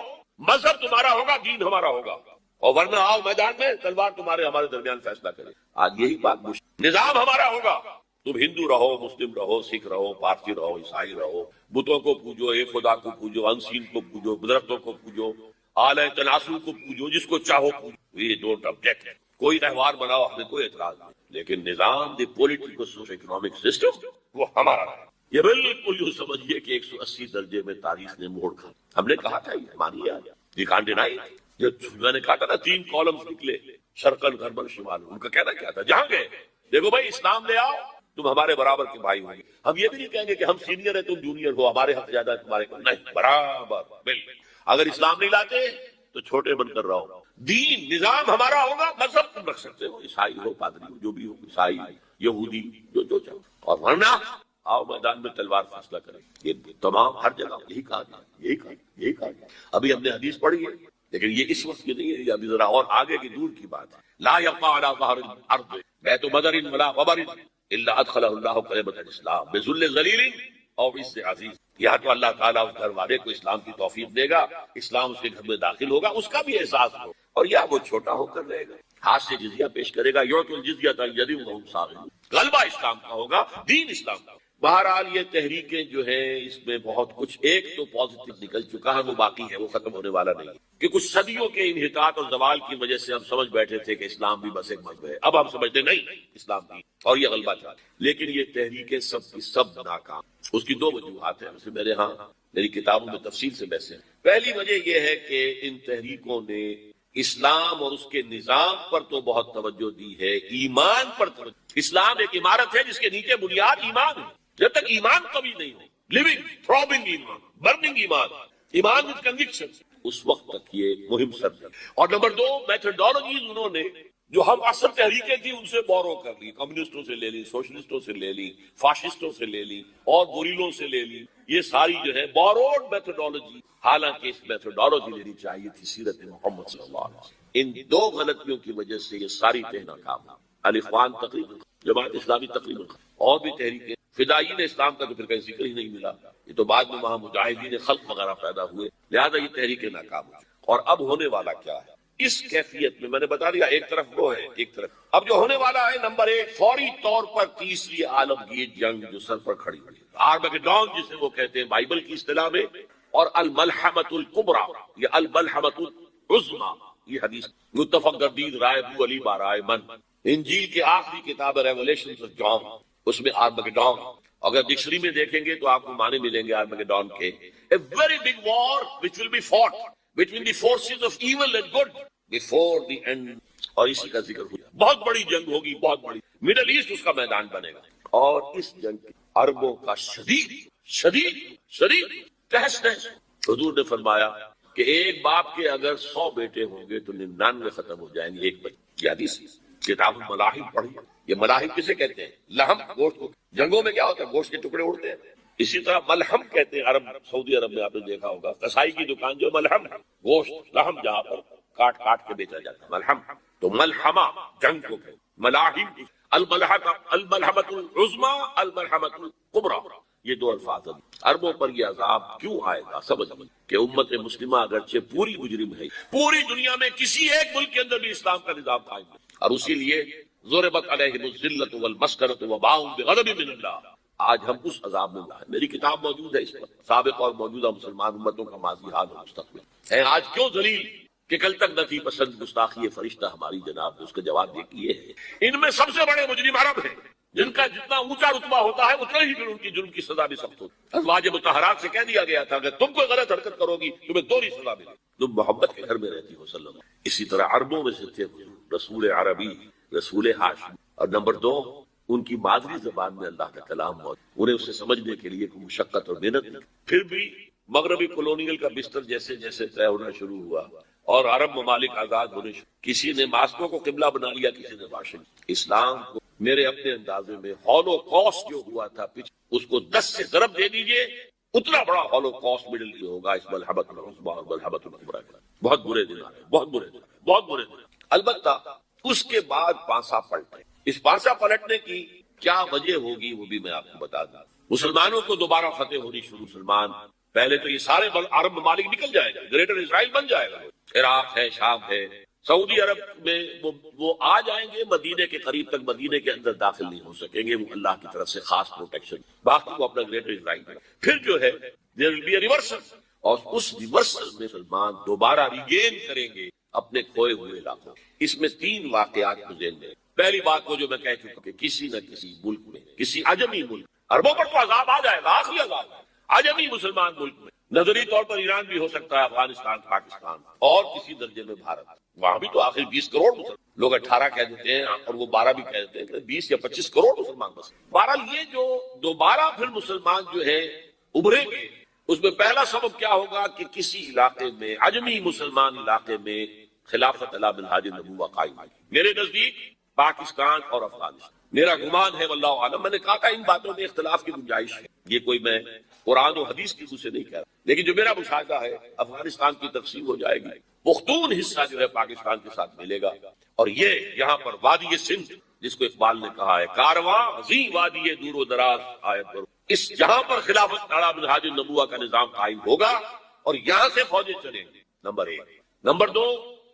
مذہب تمہارا ہوگا، دین ہمارا ہوگا، اور ورنہ آؤ میدان میں، تلوار ہمارے درمیان فیصلہ کرے. آج یہی بات مشکل. نظام ہمارا ہوگا، تم ہندو رہو، مسلم رہو، سکھ رہو، پارسی رہو، عیسائی رہو، بتوں کو پوجو، ایک خدا کو پوجو، انسین کو پوجو، درختوں کو پوجو، آلہ تناسل کو پوجو، جس کو چاہو پوجو. We don't object. کوئی تہوار بناؤ، ہمیں کوئی اعتراض نہیں. لیکن نظام، دی پولیٹیکل سوشل اکنامک سسٹم، وہ ہمارا ہے. یہ بالکل یوں سمجھیے کہ 180 درجے میں تاریخ نے موڑ کھا. ہم نے کہا تھا یہ مانیے، آج یہ کانٹ ڈینائی. میں نے کہا تھا نا 3 کالمز نکلے، شرقن غربن شمال، ان کا کہنا کیا تھا؟ جہاں گئے دیکھو بھائی اسلام لے آؤ، تم ہمارے برابر کے بھائی ہوں گے۔ ہم یہ بھی نہیں کہیں گے کہ ہم سینئر ہیں تم جونیئر ہو، ہمارے حق زیادہ ہے تمہارے کم، نہیں، برابر بالکل۔ اگر اسلام نہیں لاتے تو چھوٹے بن کر رہو، دین نظام ہمارا ہوگا، مذہب تم رکھ سکتے ہو، عیسائی ہو، پادری ہو، جو بھی ہو، عیسائی یہودی جو چاہو، اور ورنہ آؤ میدان میں تلوار فیصلہ کریں۔ یہ تمام ہر جگہ یہی کہا گیا۔ ابھی ہم نے حدیث پڑھی ہے، لیکن یہ اس وقت کی نہیں ہے، یہ ابھی ذرا اور آگے کی دور کی بات ہے۔ لا یبقى علی ظہر الارض بیت بدر ولا وبر الا ادخلہ اللہ کلمۃ الاسلام بذل ذلیل اور عز عزیز۔ یا تو اللہ تعالیٰ اس گھر والے کو اسلام کی توفیق دے گا، اسلام اس کے گھر میں داخل ہوگا، اس کا بھی احساس ہو، اور یا وہ چھوٹا ہو کر رہے گا، ہاتھ سے جزیہ پیش کرے گا، یعطوا الجزیۃ عن ید وہم صاغرون۔ غلبہ اسلام کا ہوگا، دین اسلام کا۔ بہرحال یہ تحریکیں جو ہیں اس میں بہت کچھ، ایک تو پازیٹو نکل چکا ہے، وہ باقی ہے، وہ ختم ہونے والا نہیں ہے، کہ کچھ صدیوں کے انحطاط اور زوال کی وجہ سے ہم سمجھ بیٹھے تھے کہ اسلام بھی بس ایک مذہب ہے، اب ہم سمجھتے نہیں، اسلام بھی، اور یہ غلبہ چاہتے، لیکن یہ تحریکیں سب کی سب ناکام۔ اس کی 2 وجوہات ہیں، اسے میرے ہاں میری کتابوں میں تفصیل سے بحث ہے۔ پہلی وجہ یہ ہے کہ ان تحریکوں نے اسلام اور اس کے نظام پر تو بہت توجہ دی ہے، ایمان پر توجہ۔ اسلام ایک عمارت ہے جس کے نیچے بنیاد ایمان ہے، جب تک ایمان قوی نہیں ہو، لیونگ تھروبنگ ایمان، برننگ ایمان وتھ کنوکشن، اس وقت تک یہ مہم سر ہے۔ اور نمبر 2 میتھڈالوجیز انہوں نے جو ہم اصل تحریکیں تھیں ان سے بورو کر لی، کمیونسٹوں سے لے لی، سوشلسٹوں سے لے لی، فاشسٹوں سے لے لی، اور گوریلوں سے لے لی، یہ ساری جو ہے بوروڈ میتھڈالوجی، حالانکہ اس میتھڈالوجی لینی چاہیے تھی سیرت محمد صلی اللہ علیہ وسلم۔ ان 2 غلطیوں کی وجہ سے یہ ساری تحریک ناکام ہے۔ الاخوان تقریباً، جماعت اسلامی تقریباً، اور بھی تحریکیں، فدائین اسلام کا تو پھر کہیں ذکر ہی نہیں ملا، یہ تو بعد میں وہاں مجاہدین خلق وغیرہ پیدا ہوئے، لہذا یہ تحریکیں ناکام ہوئی۔ اور اب ہونے والا کیا ہے اس کیفیت میں؟ میں نے بتا دیا، ایک طرف وہ ہے، ایک طرف اب جو ہونے والا ہے، نمبر 1 فوری طور پر تیسری عالمگیر جنگ جو سر پر کھڑی ہوئی، آرمگیڈون جسے وہ کہتے ہیں بائبل کی اصطلاح میں، اور الملحمۃ الکبریٰ یا الملحمۃ العظمیٰ، یہ حدیث متفق گردید رائے ابو علی بارائے من، انجیل کی آخری کتاب ریولیشنز آف جان، اس میں آرمگیڈون، اگر ڈکشنری میں دیکھیں گے تو آپ کو معنی ملیں گے آرمگیڈون کے، a very big war which will be fought between the forces of evil and good before the end، اور اسی کا ذکر ہوا، بہت بڑی جنگ ہوگی، بہت بڑی، مڈل ایسٹ اس کا میدان بنے گا، اور اس جنگ کے عربوں کا شدید تحس نحس۔ حضور نے فرمایا کہ ایک باپ کے اگر 100 بیٹے ہوں گے تو 99 ختم ہو جائیں گے، ایک بچہ۔ یہ حدیث کتاب الملاحم پڑھی، یہ ملاحم کسے کہتے ہیں؟ لحم، گوشت کو، جنگوں میں کیا ہوتا ہے؟ گوشت کے ٹکڑے اڑتے ہیں، اسی طرح ملحم کہتے ہیں عرب، سعودی عرب میں آپ نے دیکھا ہوگا کسائی کی دکان جو ملحم ہے، گوشت لحم جہاں پر کاٹ کے بیچا جاتا ہے، ملحم۔ تو ملحمہ جنگ کو کہتے ہیں، ملاحم، الملحمۃ العظمیٰ، الملحمۃ الکبریٰ، یہ 2 الفاظ ہیں۔ عربوں پر یہ عذاب کیوں آئے گا؟ سمجھ کہ امت مسلمہ اگرچہ پوری مجرم ہے، پوری دنیا میں کسی ایک ملک کے اندر بھی اسلام کا نظام قائم ہے، اور اسی لیے ضربت علیہم الذلۃ والمسکنۃ وباؤوا بغضب من اللہ، آج ہم اس عذاب میں ہیں۔ میری کتاب موجود ہے اس پر، سابق اور موجودہ مسلمان امتوں کا ماضی، حال اور مستقبل ہے۔ آج کیوں ذلیل کہ کل تک نہ تھی پسند گستاخی فرشتہ ہماری جناب نے، اس کا جواب یہ ہے، ان میں سب سے بڑے مجرم عرب ہیں، جن کا جتنا اونچا رتبہ ہوتا ہے اتنا ہی پھر ان کی جرم کی سزا بھی سخت ہوتی ہے۔ ازواج مطہرات سے کہہ دیا گیا تھا کہ تم کوئی غلط حرکت کرو گی تمہیں 2 سزا ملے گی، تم محمد کے گھر میں رہتی ہو صلی اللہ علیہ وسلم۔ اسی طرح عربوں میں سے تھے رسول عربی، رسول ہاشمی، اور نمبر 2 ان کی مادری زبان میں اللہ کا کلام موجود، انہیں اسے سمجھنے کے لیے کوئی مشقت اور محنت نہیں۔ پھر بھی مغربی کولونیل کا بستر جیسے جیسے طے ہونا شروع ہوا اور عرب ممالک آزاد ہونے شروع، کسی نے ماسکو کو قبلہ بنا لیا، کسی نے واشنگٹن۔ اسلام کو میرے اپنے اندازے میں ہولوکاسٹ جو ہوا تھا اس کو 10 سے ضرب دے دیجئے، اتنا بڑا ہولوکاسٹ مڈل ایسٹ ہوگا اس ملحمۃ العظمیٰ اور ملحمۃ الکبریٰ کا۔ بہت برے دن آئے، بہت برے دن۔ البتہ اس کے بعد پانسا پلٹے، اس پانسا پلٹنے کی کیا وجہ ہوگی وہ بھی میں آپ کو بتا دوں۔ مسلمانوں کو دوبارہ فتح ہونی شروع، مسلمان پہلے تو یہ سارے عرب ممالک نکل جائے گا، گریٹر اسرائیل بن جائے گا، عراق ہے، شام ہے، سعودی عرب میں وہ آ جائیں گے، مدینے کے قریب تک مدینے کے اندر داخل نہیں ہو سکیں گے، وہ اللہ کی طرف سے خاص پروٹیکشن، باقی وہ اپنا گریٹر اسرائیل ہے۔ پھر جو ہے there will be a reversal، اور اس ریورسل میں مسلمان دوبارہ ریگین کریں گے اپنے کھوئے ہوئے علاقوں۔ اس میں 3 واقعات کو ذہن میں۔ پہلی بات وہ جو میں کہہ چکا کہ کسی نہ کسی ملک میں، کسی عجمی ملک، عربوں پر تو عذاب آ جائے گا، آخری عذاب عجمی مسلمان ملک میں نظری طور پر ایران بھی ہو سکتا ہے، افغانستان، پاکستان، اور کسی درجے میں بھارت۔ وہاں بھی تو آخر 20 کروڑ مسلمان، لوگ 18 کہہ دیتے ہیں اور وہ 12 بھی کہہ دیتے ہیں، 20 یا 25 کروڑ مسلمان بس۔ بہرحال یہ جو دوبارہ پھر مسلمان جو ہے ابھریں گے، اس میں پہلا سبب کیا ہوگا کہ کسی علاقے میں، عجمی مسلمان علاقے میں خلافت علی منہاج النبوہ قائم ہے۔ میرے نزدیک پاکستان اور افغانستان، میرا گمان ہے واللہ عالم، میں نے کہا تھا ان باتوں میں اختلاف کی گنجائش ہے، یہ کوئی میں قرآن و حدیث کی سے نہیں کہہ رہا، لیکن جو میرا مشاہدہ ہے افغانستان کی تقسیم ہو جائے گی، پختون حصہ جو ہے پاکستان کے ساتھ ملے گا، اور یہ یہاں پر وادی سندھ جس کو اقبال نے کہا ہے کارواں زی وادی دور و دراز آیت کرو، اس جہاں پر خلافت علی منہاج النبوہ کا نظام قائم ہوگا اور یہاں سے فوجیں چلیں گے، نمبر 1۔ نمبر 2،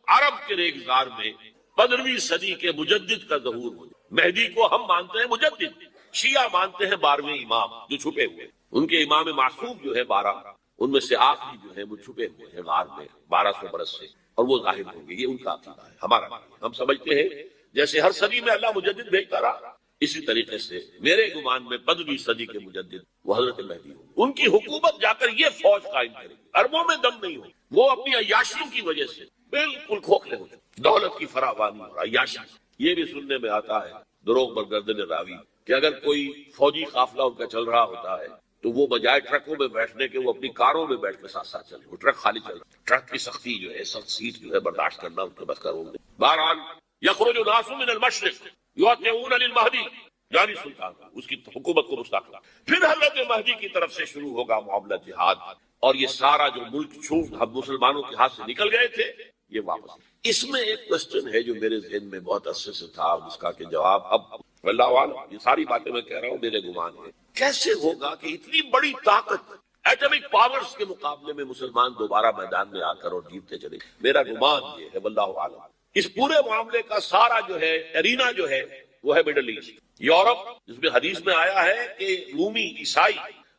عرب کے ریگزار میں 15ویں صدی کے مجدد کا ظہور ہو جائے۔ مہدی کو ہم مانتے ہیں مجدد، شیعہ مانتے ہیں 12ویں امام جو چھپے ہوئے، ان کے امام معصوم جو ہے 12، ان میں سے آخری جو ہے وہ چھپے ہوئے ہیں غار میں 1200 برس سے، اور وہ ظاہر ہوں گے، یہ ان کا عقیدہ ہے، ہمارا نہیں۔ ہم سمجھتے ہیں جیسے ہر صدی میں اللہ مجدد بھیجتا رہا، اسی طریقے سے میرے گمان میں 15ویں صدی کے مجدد وہ حضرت مہدی ہوں، ان کی حکومت جا کر یہ فوج قائم کرے گی، اربوں میں دم نہیں ہو، وہ اپنی عیاشیوں کی وجہ سے بالکل کھوکھلے ہو چکے، دولت کی فراوانی اور عیاشی۔ یہ بھی سننے میں آتا ہے دروغ بر گردن راوی کہ اگر کوئی فوجی قافلہ ان کا چل رہا ہوتا ہے تو وہ بجائے ٹرکوں میں بیٹھنے کے وہ اپنی کاروں میں بیٹھ کے ساتھ ساتھ چلے، وہ ٹرک خالی چل رہا، ٹرک کی سختی جو ہے، سخت سیٹ جو ہے برداشت کرنا ان کے بس کا روک دے۔ بہرحال یخرج الناس من المشرق یطیعون للمہدی، یعنی سلطان اس کی حکومت کو مستقل، پھر حضرت مہدی کی طرف سے شروع ہوگا معاملہ جہاد، اور یہ سارا جو ملک چھوٹ ہم مسلمانوں کے ہاتھ سے نکل گئے تھے یہ واپس۔ اس میں ایک کوسچن ہے جو میرے ذہن میں بہت عرصے سے تھا، جس کا کہ جواب اب اللہ عالم، یہ ساری باتیں میں کہہ رہا ہوں میرے گمان ہے، کیسے ہوگا کہ اتنی بڑی طاقت ایٹمک پاورز کے مقابلے میں مسلمان دوبارہ میدان میں آ کر اور جیتتے چلے؟ میرا گمان یہ ہے واللہ عالم، اس پورے معاملے کا سارا جو ہے ارینا جو ہے وہ ہے مڈل ایسٹ، یورپ، جس میں حدیث میں آیا ہے کہ رومی عیسائی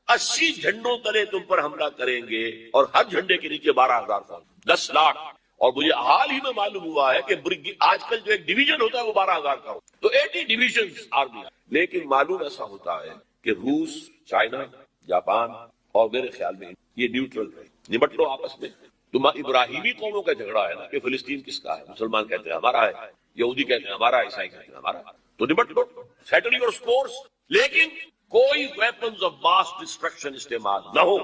80 جھنڈوں تلے تم پر حملہ کریں گے، اور ہر جھنڈے کے نیچے 12,000 فوج، 10 لاکھ۔ اور مجھے حال ہی میں معلوم ہوا ہے کہ آج کل جو ایک ڈویژن ہوتا ہے وہ 12,000 کا ہوتا ہے، تو 80 ڈویژنز آرمی، لیکن معلوم ایسا ہوتا ہے کہ روس، چائنا، جاپان اور میرے خیال میں یہ نیوٹرل رہے، نمٹ لو آپس میں۔ تم ابراہیمی قوموں کا جھگڑا ہے نا کہ فلسطین کس کا ہے، مسلمان کہتے ہیں ہمارا ہے، یہودی کہتے ہیں ہمارا، عیسائی کہتے ہیں ہمارا، تو نمٹ لو، سیٹل یور اسکورز، لیکن کوئی ویپنز آف ماس ڈسٹرکشن استعمال نہ ہو۔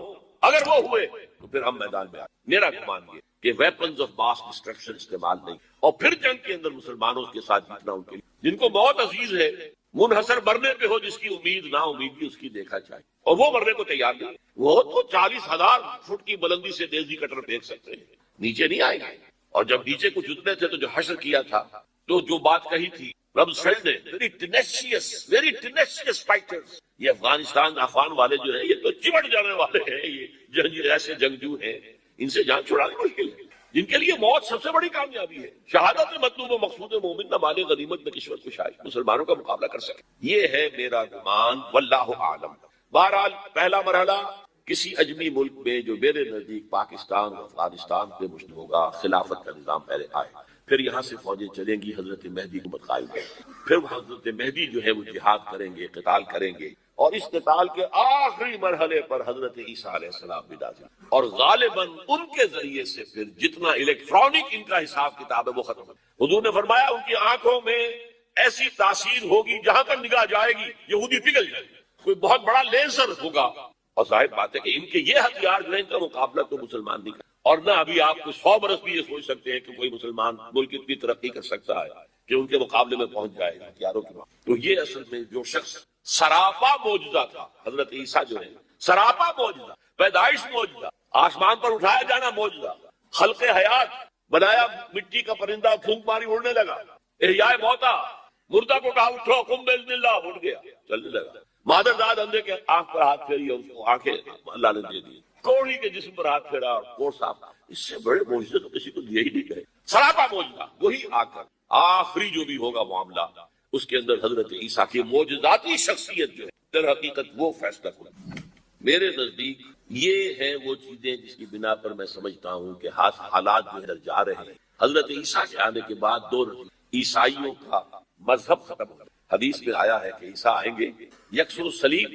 اگر وہ ہوئے تو پھر ہم میدان میں آئے۔ میرا گمان یہ کہ ویپنز آف ماس ڈسٹرکشن استعمال نہیں، اور پھر جنگ کے اندر مسلمانوں کے ساتھ جیتنا ان کے لیے، جن کو موت عزیز ہے، منحصر مرنے پہ ہو جس کی امید نہ امیدی اس کی دیکھا چاہیے، اور وہ مرنے کو تیار نہیں، وہ تو 40,000 فٹ کی بلندی سے دیزی کٹر پھینک سکتے ہیں، نیچے نہیں آئے گے۔ اور جب نیچے کچھ اتنے تھے تو جو حشر کیا تھا، تو جو بات کہی تھی رمسفیلڈ نے، ویری ٹینیشیس فائٹرز، یہ افغانستان افغان والے جو ہیں یہ تو چمٹ جانے والے ہیں، یہ ایسے جنگجو ہیں، ان سے جان چھڑانا مشکل ہے، جن کے لیے موت سب سے بڑی کامیابی ہے۔ شہادت مطلوب و مقصود مومن نہ مال غنیمت میں کشمت کشائی، مسلمانوں کا مقابلہ کر سکے، یہ ہے میرا گمان واللہ عالم۔ بہرحال پہلا مرحلہ کسی اجمی ملک میں جو میرے نزدیک پاکستان اور افغانستان پہ مشتمل ہوگا، خلافت کا نظام پہلے آئے، پھر یہاں سے فوجیں چلیں گی، حضرت مہدی کو قائم ہے، پھر حضرت مہدی جو ہے وہ جہاد کریں گے، قتال کریں گے، اور اس قتال کے آخری مرحلے پر حضرت عیسیٰ علیہ السلام بھی نازل، اور غالباً ان کے ذریعے سے پھر جتنا الیکٹرانک ان کا حساب کتاب ہے وہ ختم ہو۔ حضور نے فرمایا ان کی آنکھوں میں ایسی تاثیر ہوگی جہاں تک نگاہ جائے گی یہودی پگھل جائے گی، کوئی بہت بڑا لیزر ہوگا، اور ظاہر بات ہے کہ ان کے یہ ہتھیار جو ہے ان کا مقابلہ تو مسلمان نہیں کر، اور نہ ابھی آپ کو 100 برس بھی یہ سوچ سکتے ہیں کہ کوئی مسلمان ملک اتنی ترقی کر سکتا ہے کہ ان کے مقابلے میں پہنچ جائے ہتھیاروں کے بعد۔ تو یہ اصل میں جو شخص سراپا معجزہ تھا، حضرت عیسیٰ جو ہے سراپا معجزہ، پیدائش معجزہ، آسمان پر اٹھایا جانا معجزہ، خلق حیات، بنایا مٹی کا پرندہ، پھونک ماری اڑنے لگا، احیاء موتا، مردہ کو کہا اٹھو قم باذن اللہ، اٹھ گیا چلنے لگا، مادر داد اندھے کے آنکھ پر ہاتھ پھیری اور اس کو آنکھیں اللہ نے دے دی، کوڑی کے جسم پر ہاتھ پھیرا اور کوڑ صاف، اس سے بڑے معجزے تو کسی کو دیے ہی نہیں گئے، سراپا معجزہ۔ وہی آ کر آخری جو بھی ہوگا معاملہ، اس کے اندر حضرت عیسیٰ کی معجزاتی شخصیت جو ہے در حقیقت وہ فیصلہ کرے۔ میرے نزدیک یہ ہے وہ چیزیں جس کی بنا پر میں سمجھتا ہوں کہ حالات جو ادھر جا رہے ہیں۔ حضرت عیسیٰ کے آنے کے بعد دو عیسائیوں کا مذہب ختم ہو گیا۔ حدیث میں آیا ہے کہ عیسیٰ آئیں گے، یکسر الصلیب